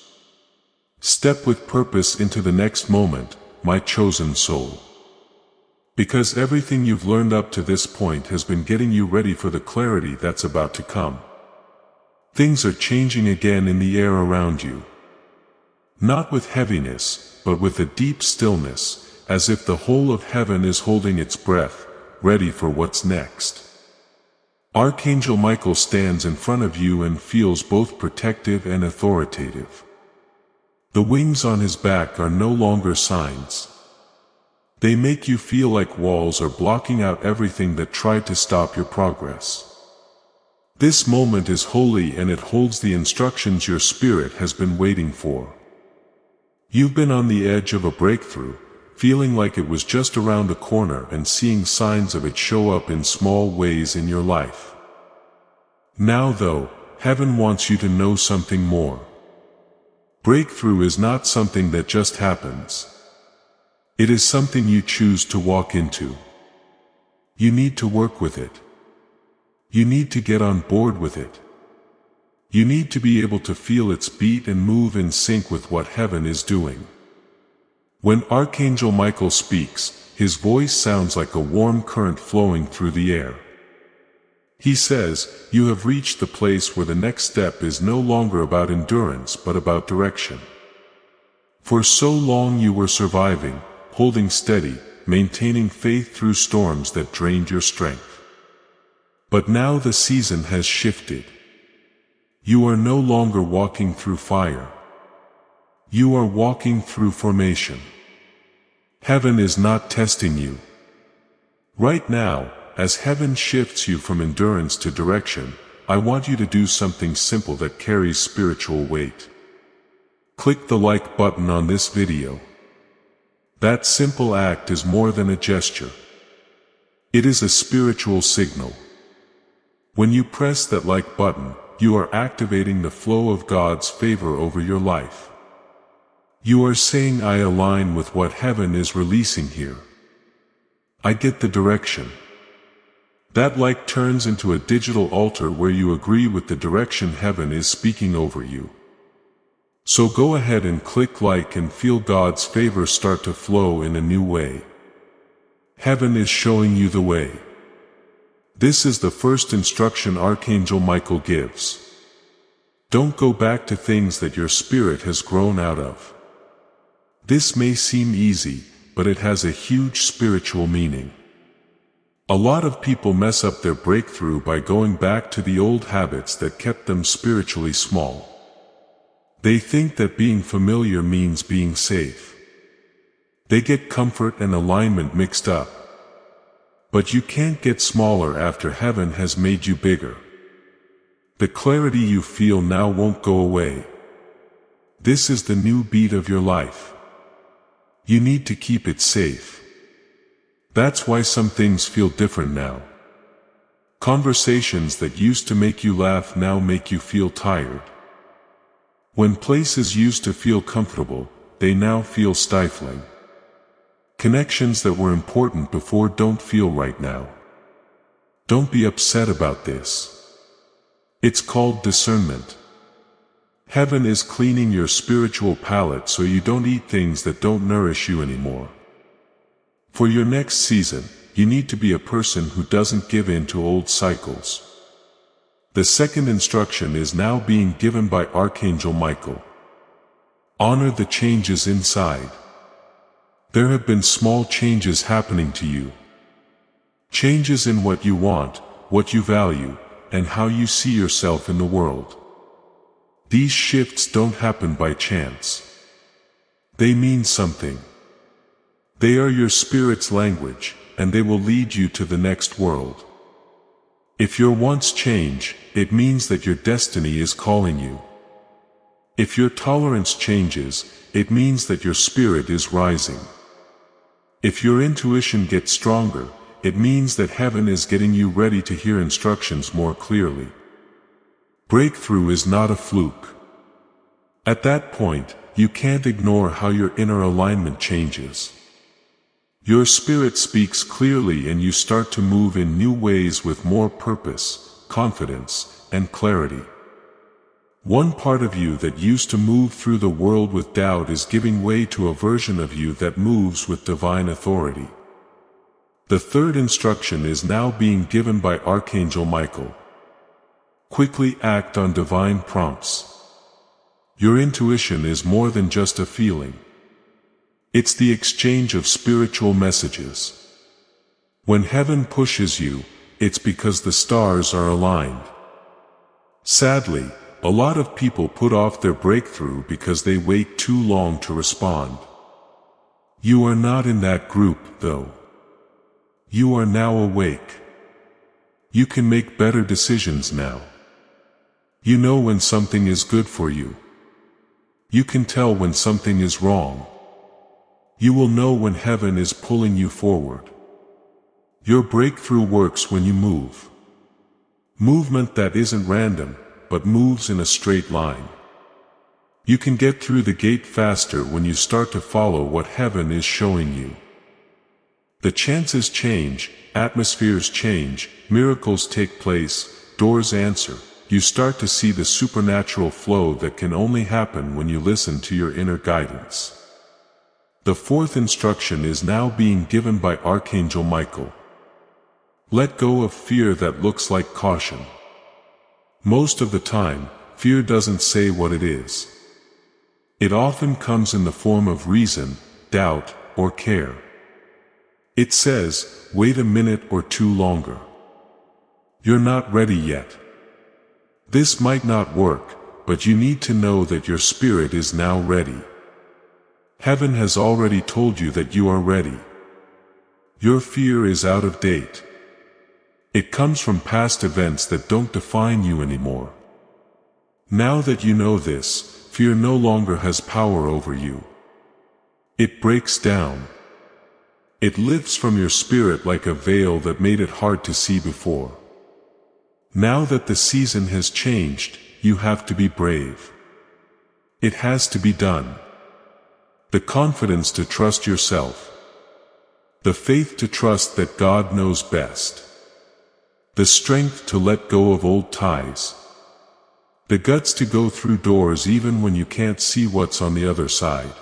Step with purpose into the next moment, my chosen soul. Because everything you've learned up to this point has been getting you ready for the clarity that's about to come. Things are changing again in the air around you. Not with heaviness, but with a deep stillness, as if the whole of heaven is holding its breath, ready for what's next. Archangel Michael stands in front of you and feels both protective and authoritative. The wings on his back are no longer signs. They make you feel like walls are blocking out everything that tried to stop your progress. This moment is holy and it holds the instructions your spirit has been waiting for. You've been on the edge of a breakthrough, feeling like it was just around the corner and seeing signs of it show up in small ways in your life. Now though, heaven wants you to know something more. Breakthrough is not something that just happens. It is something you choose to walk into. You need to work with it. You need to get on board with it. You need to be able to feel its beat and move in sync with what heaven is doing. When Archangel Michael speaks, his voice sounds like a warm current flowing through the air. He says, "You have reached the place where the next step is no longer about endurance but about direction. For so long you were surviving, holding steady, maintaining faith through storms that drained your strength. But now the season has shifted. You are no longer walking through fire. You are walking through formation. Heaven is not testing you. Right now, as heaven shifts you from endurance to direction, I want you to do something simple that carries spiritual weight. Click the like button on this video. That simple act is more than a gesture. It is a spiritual signal. When you press that like button, you are activating the flow of God's favor over your life. You are saying, "I align with what heaven is releasing here. I get the direction." That like turns into a digital altar where you agree with the direction heaven is speaking over you. So go ahead and click like and feel God's favor start to flow in a new way. Heaven is showing you the way. This is the first instruction Archangel Michael gives. Don't go back to things that your spirit has grown out of. This may seem easy, but it has a huge spiritual meaning. A lot of people mess up their breakthrough by going back to the old habits that kept them spiritually small. They think that being familiar means being safe. They get comfort and alignment mixed up. But you can't get smaller after heaven has made you bigger. The clarity you feel now won't go away. This is the new beat of your life. You need to keep it safe. That's why some things feel different now. Conversations that used to make you laugh now make you feel tired. When places used to feel comfortable, they now feel stifling. Connections that were important before don't feel right now. Don't be upset about this. It's called discernment. Heaven is cleaning your spiritual palate so you don't eat things that don't nourish you anymore. For your next season, you need to be a person who doesn't give in to old cycles. The second instruction is now being given by Archangel Michael. Honor the changes inside. There have been small changes happening to you. Changes in what you want, what you value, and how you see yourself in the world. These shifts don't happen by chance. They mean something. They are your spirit's language, and they will lead you to the next world. If your wants change, it means that your destiny is calling you. If your tolerance changes, it means that your spirit is rising. If your intuition gets stronger, it means that heaven is getting you ready to hear instructions more clearly. Breakthrough is not a fluke. At that point, you can't ignore how your inner alignment changes. Your spirit speaks clearly and you start to move in new ways with more purpose, confidence, and clarity. One part of you that used to move through the world with doubt is giving way to a version of you that moves with divine authority. The third instruction is now being given by Archangel Michael. Quickly act on divine prompts. Your intuition is more than just a feeling. It's the exchange of spiritual messages. When heaven pushes you, it's because the stars are aligned. Sadly, a lot of people put off their breakthrough because they wait too long to respond. You are not in that group, though. You are now awake. You can make better decisions now. You know when something is good for you. You can tell when something is wrong. You will know when heaven is pulling you forward. Your breakthrough works when you move. Movement that isn't random, but moves in a straight line. You can get through the gate faster when you start to follow what heaven is showing you. The chances change, atmospheres change, miracles take place, doors answer. You start to see the supernatural flow that can only happen when you listen to your inner guidance. The fourth instruction is now being given by Archangel Michael. Let go of fear that looks like caution. Most of the time, fear doesn't say what it is. It often comes in the form of reason, doubt, or care. It says, wait a minute or two longer. You're not ready yet. This might not work, but you need to know that your spirit is now ready. Heaven has already told you that you are ready. Your fear is out of date. It comes from past events that don't define you anymore. Now that you know this, fear no longer has power over you. It breaks down. It lifts from your spirit like a veil that made it hard to see before. Now that the season has changed, you have to be brave. It has to be done. The confidence to trust yourself. The faith to trust that God knows best. The strength to let go of old ties. The guts to go through doors even when you can't see what's on the other side.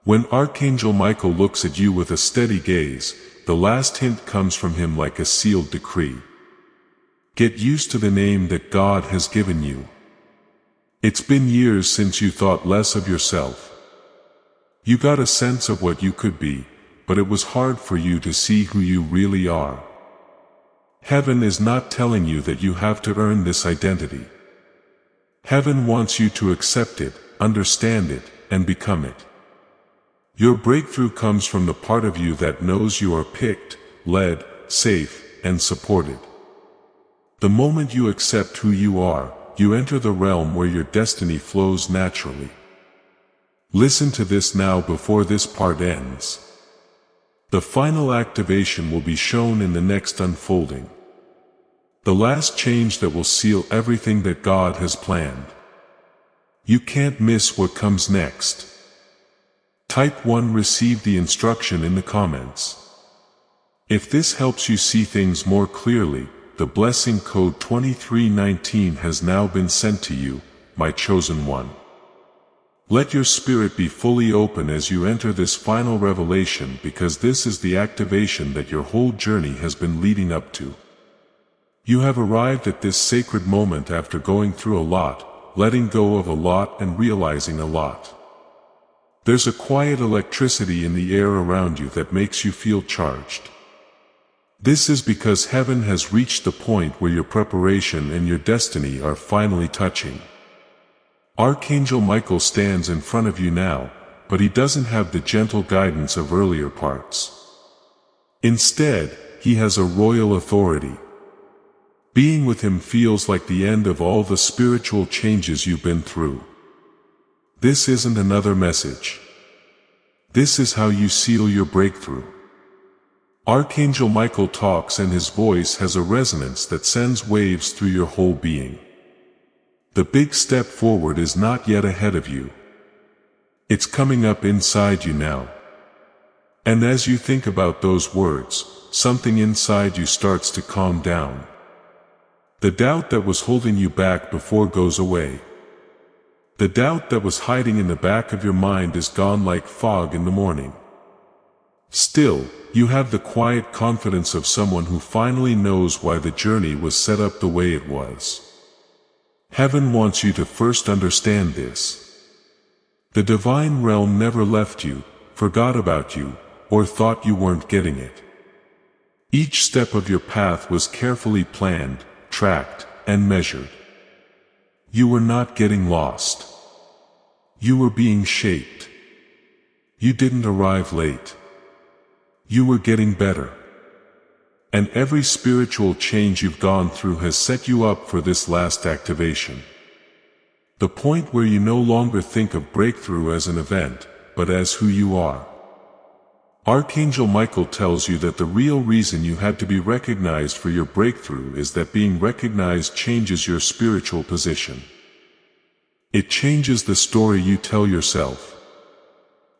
When Archangel Michael looks at you with a steady gaze, the last hint comes from him like a sealed decree. Get used to the name that God has given you. It's been years since you thought less of yourself. You got a sense of what you could be, but it was hard for you to see who you really are. Heaven is not telling you that you have to earn this identity. Heaven wants you to accept it, understand it, and become it. Your breakthrough comes from the part of you that knows you are picked, led, safe, and supported. The moment you accept who you are, you enter the realm where your destiny flows naturally. Listen to this now before this part ends. The final activation will be shown in the next unfolding. The last change that will seal everything that God has planned. You can't miss what comes next. Type 1. Receive the instruction in the comments. If this helps you see things more clearly, the blessing code 2319 has now been sent to you, my chosen one. Let your spirit be fully open as you enter this final revelation, because this is the activation that your whole journey has been leading up to. You have arrived at this sacred moment after going through a lot, letting go of a lot and realizing a lot. There's a quiet electricity in the air around you that makes you feel charged. This is because heaven has reached the point where your preparation and your destiny are finally touching. Archangel Michael stands in front of you now, but he doesn't have the gentle guidance of earlier parts. Instead, he has a royal authority. Being with him feels like the end of all the spiritual changes you've been through. This isn't another message. This is how you seal your breakthrough. Archangel Michael talks, and his voice has a resonance that sends waves through your whole being. The big step forward is not yet ahead of you. It's coming up inside you now. And as you think about those words, something inside you starts to calm down. The doubt that was holding you back before goes away. The doubt that was hiding in the back of your mind is gone like fog in the morning. Still, you have the quiet confidence of someone who finally knows why the journey was set up the way it was. Heaven wants you to first understand this. The divine realm never left you, forgot about you, or thought you weren't getting it. Each step of your path was carefully planned, tracked, and measured. You were not getting lost. You were being shaped. You didn't arrive late. You were getting better. And every spiritual change you've gone through has set you up for this last activation. The point where you no longer think of breakthrough as an event, but as who you are. Archangel Michael tells you that the real reason you had to be recognized for your breakthrough is that being recognized changes your spiritual position. It changes the story you tell yourself.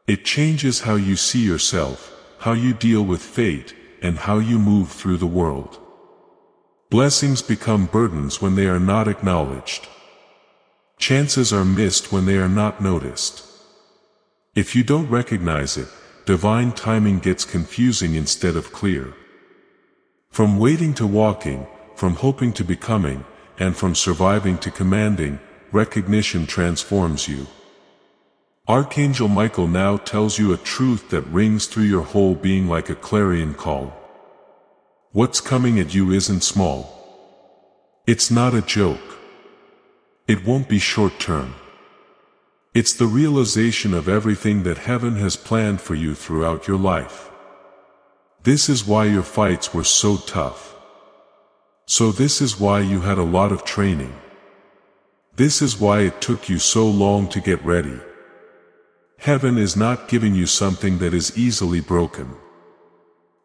It changes how you see yourself, how you deal with fate, and how you move through the world. Blessings become burdens when they are not acknowledged. Chances are missed when they are not noticed. If you don't recognize it, divine timing gets confusing instead of clear. From waiting to walking, from hoping to becoming, and from surviving to commanding, recognition transforms you. Archangel Michael now tells you a truth that rings through your whole being like a clarion call. What's coming at you isn't small. It's not a joke. It won't be short-term. It's the realization of everything that heaven has planned for you throughout your life. This is why your fights were so tough. So this is why you had a lot of training. This is why it took you so long to get ready. Heaven is not giving you something that is easily broken.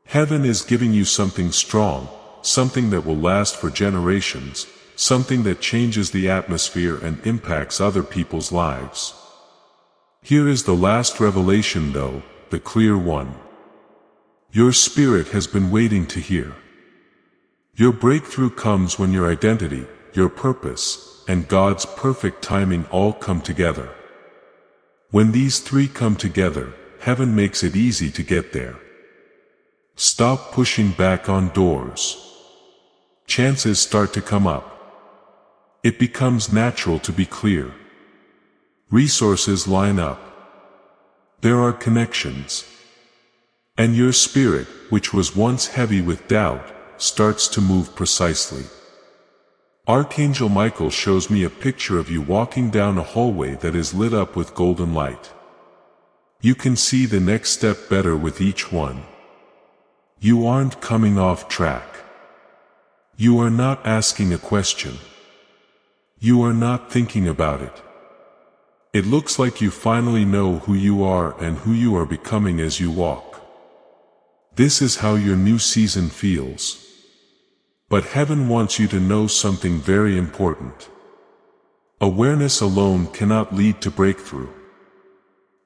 Heaven is giving you something strong, something that will last for generations, something that changes the atmosphere and impacts other people's lives. Here is the last revelation though, the clear one. Your spirit has been waiting to hear. Your breakthrough comes when your identity, your purpose, and God's perfect timing all come together. When these three come together, heaven makes it easy to get there. Stop pushing back on doors. Chances start to come up. It becomes natural to be clear. Resources line up. There are connections. And your spirit, which was once heavy with doubt, starts to move precisely. Archangel Michael shows me a picture of you walking down a hallway that is lit up with golden light. You can see the next step better with each one. You aren't coming off track. You are not asking a question. You are not thinking about it. It looks like you finally know who you are and who you are becoming as you walk. This is how your new season feels. But heaven wants you to know something very important. Awareness alone cannot lead to breakthrough.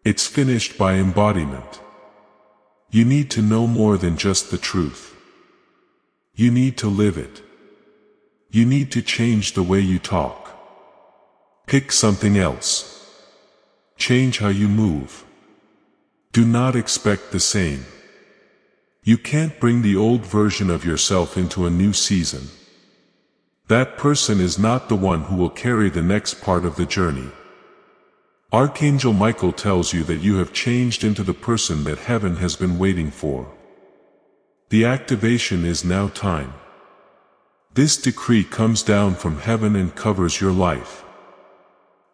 It's finished by embodiment. You need to know more than just the truth. You need to live it. You need to change the way you talk. Pick something else. Change how you move. Do not expect the same. You can't bring the old version of yourself into a new season. That person is not the one who will carry the next part of the journey. Archangel Michael tells you that you have changed into the person that heaven has been waiting for. The activation is now time. This decree comes down from heaven and covers your life.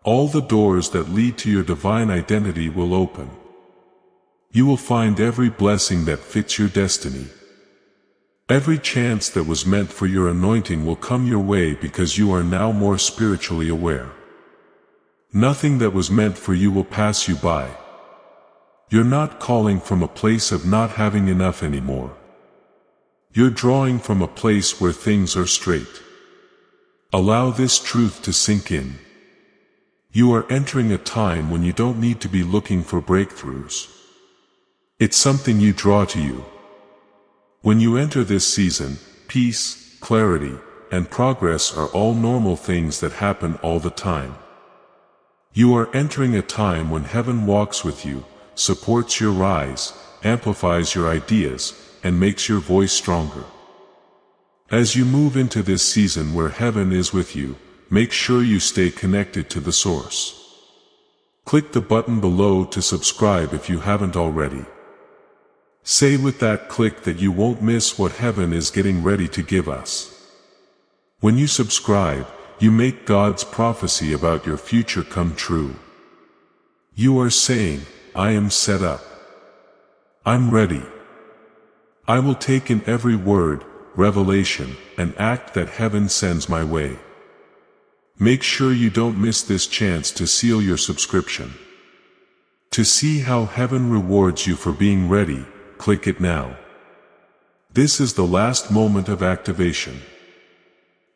All the doors that lead to your divine identity will open. You will find every blessing that fits your destiny. Every chance that was meant for your anointing will come your way because you are now more spiritually aware. Nothing that was meant for you will pass you by. You're not calling from a place of not having enough anymore. You're drawing from a place where things are straight. Allow this truth to sink in. You are entering a time when you don't need to be looking for breakthroughs. It's something you draw to you. When you enter this season, peace, clarity, and progress are all normal things that happen all the time. You are entering a time when heaven walks with you, supports your rise, amplifies your ideas, and makes your voice stronger. As you move into this season where heaven is with you, make sure you stay connected to the source. Click the button below to subscribe if you haven't already. Say with that click that you won't miss what heaven is getting ready to give us. When you subscribe, you make God's prophecy about your future come true. You are saying, I am set up. I'm ready. I will take in every word, revelation, and act that heaven sends my way. Make sure you don't miss this chance to seal your subscription. To see how heaven rewards you for being ready, click it now. This is the last moment of activation.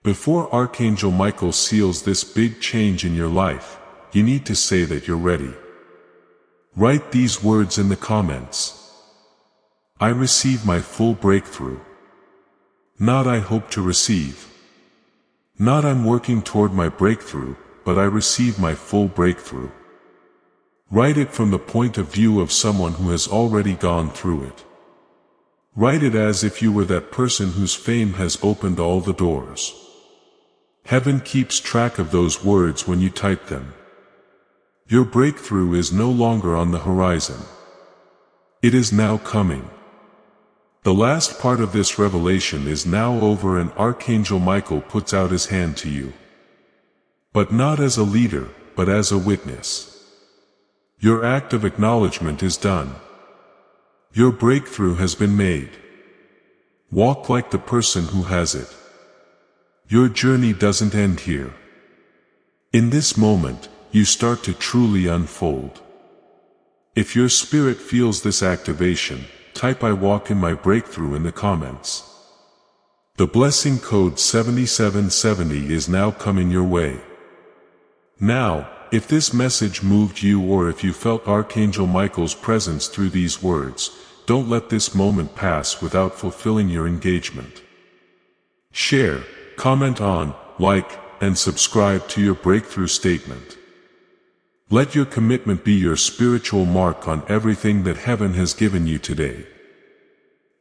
Before Archangel Michael seals this big change in your life, you need to say that you're ready. Write these words in the comments. I receive my full breakthrough. Not I hope to receive. Not I'm working toward my breakthrough, but I receive my full breakthrough. Write it from the point of view of someone who has already gone through it. Write it as if you were that person whose fame has opened all the doors. Heaven keeps track of those words when you type them. Your breakthrough is no longer on the horizon. It is now coming. The last part of this revelation is now over and Archangel Michael puts out his hand to you. But not as a leader, but as a witness. Your act of acknowledgement is done. Your breakthrough has been made. Walk like the person who has it. Your journey doesn't end here. In this moment, you start to truly unfold. If your spirit feels this activation, type I walk in my breakthrough in the comments. The blessing code 7770 is now coming your way. Now, if this message moved you or if you felt Archangel Michael's presence through these words, don't let this moment pass without fulfilling your engagement. Share, comment on, like, and subscribe to your breakthrough statement. Let your commitment be your spiritual mark on everything that heaven has given you today.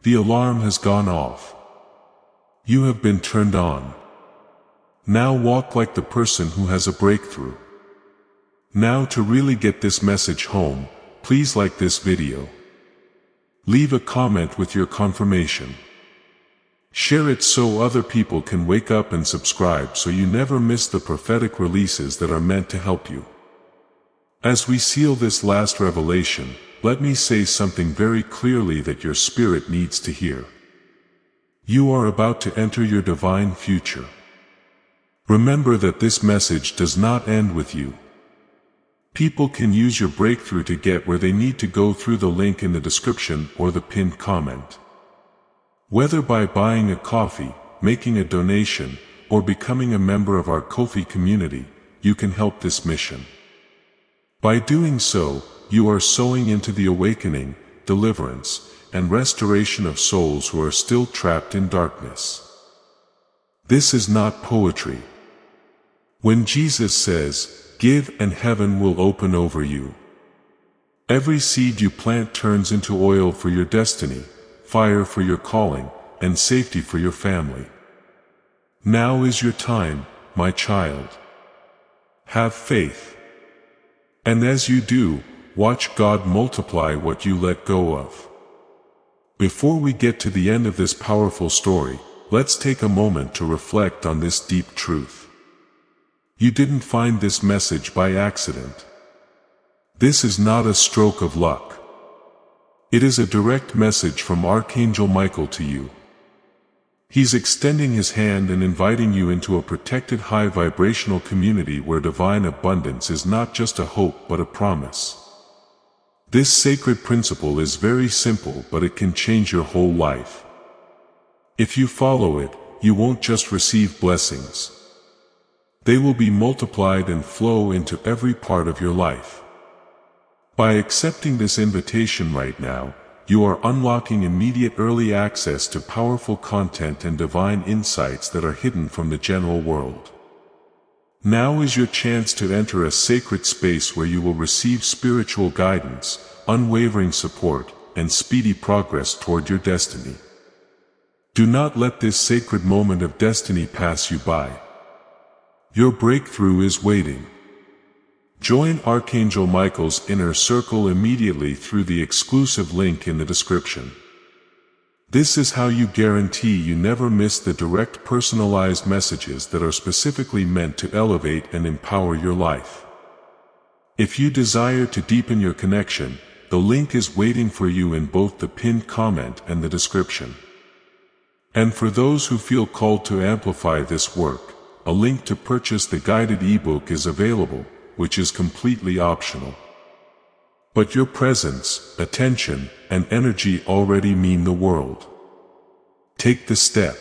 The alarm has gone off. You have been turned on. Now walk like the person who has a breakthrough. Now to really get this message home, please like this video. Leave a comment with your confirmation. Share it so other people can wake up and subscribe so you never miss the prophetic releases that are meant to help you. As we seal this last revelation, let me say something very clearly that your spirit needs to hear. You are about to enter your divine future. Remember that this message does not end with you. People can use your breakthrough to get where they need to go through the link in the description or the pinned comment. Whether by buying a coffee, making a donation, or becoming a member of our Ko-fi community, you can help this mission. By doing so, you are sowing into the awakening, deliverance, and restoration of souls who are still trapped in darkness. This is not poetry. When Jesus says, "Give and heaven will open over you," every seed you plant turns into oil for your destiny, fire for your calling, and safety for your family. Now is your time, my child. Have faith. And as you do, watch God multiply what you let go of. Before we get to the end of this powerful story, let's take a moment to reflect on this deep truth. You didn't find this message by accident. This is not a stroke of luck. It is a direct message from Archangel Michael to you. He's extending his hand and inviting you into a protected high vibrational community where divine abundance is not just a hope but a promise. This sacred principle is very simple, but it can change your whole life. If you follow it, you won't just receive blessings. They will be multiplied and flow into every part of your life. By accepting this invitation right now, you are unlocking immediate early access to powerful content and divine insights that are hidden from the general world. Now is your chance to enter a sacred space where you will receive spiritual guidance, unwavering support, and speedy progress toward your destiny. Do not let this sacred moment of destiny pass you by. Your breakthrough is waiting. Join Archangel Michael's inner circle immediately through the exclusive link in the description. This is how you guarantee you never miss the direct personalized messages that are specifically meant to elevate and empower your life. If you desire to deepen your connection, the link is waiting for you in both the pinned comment and the description. And for those who feel called to amplify this work, a link to purchase the guided ebook is available, which is completely optional. But your presence, attention, and energy already mean the world. Take the step.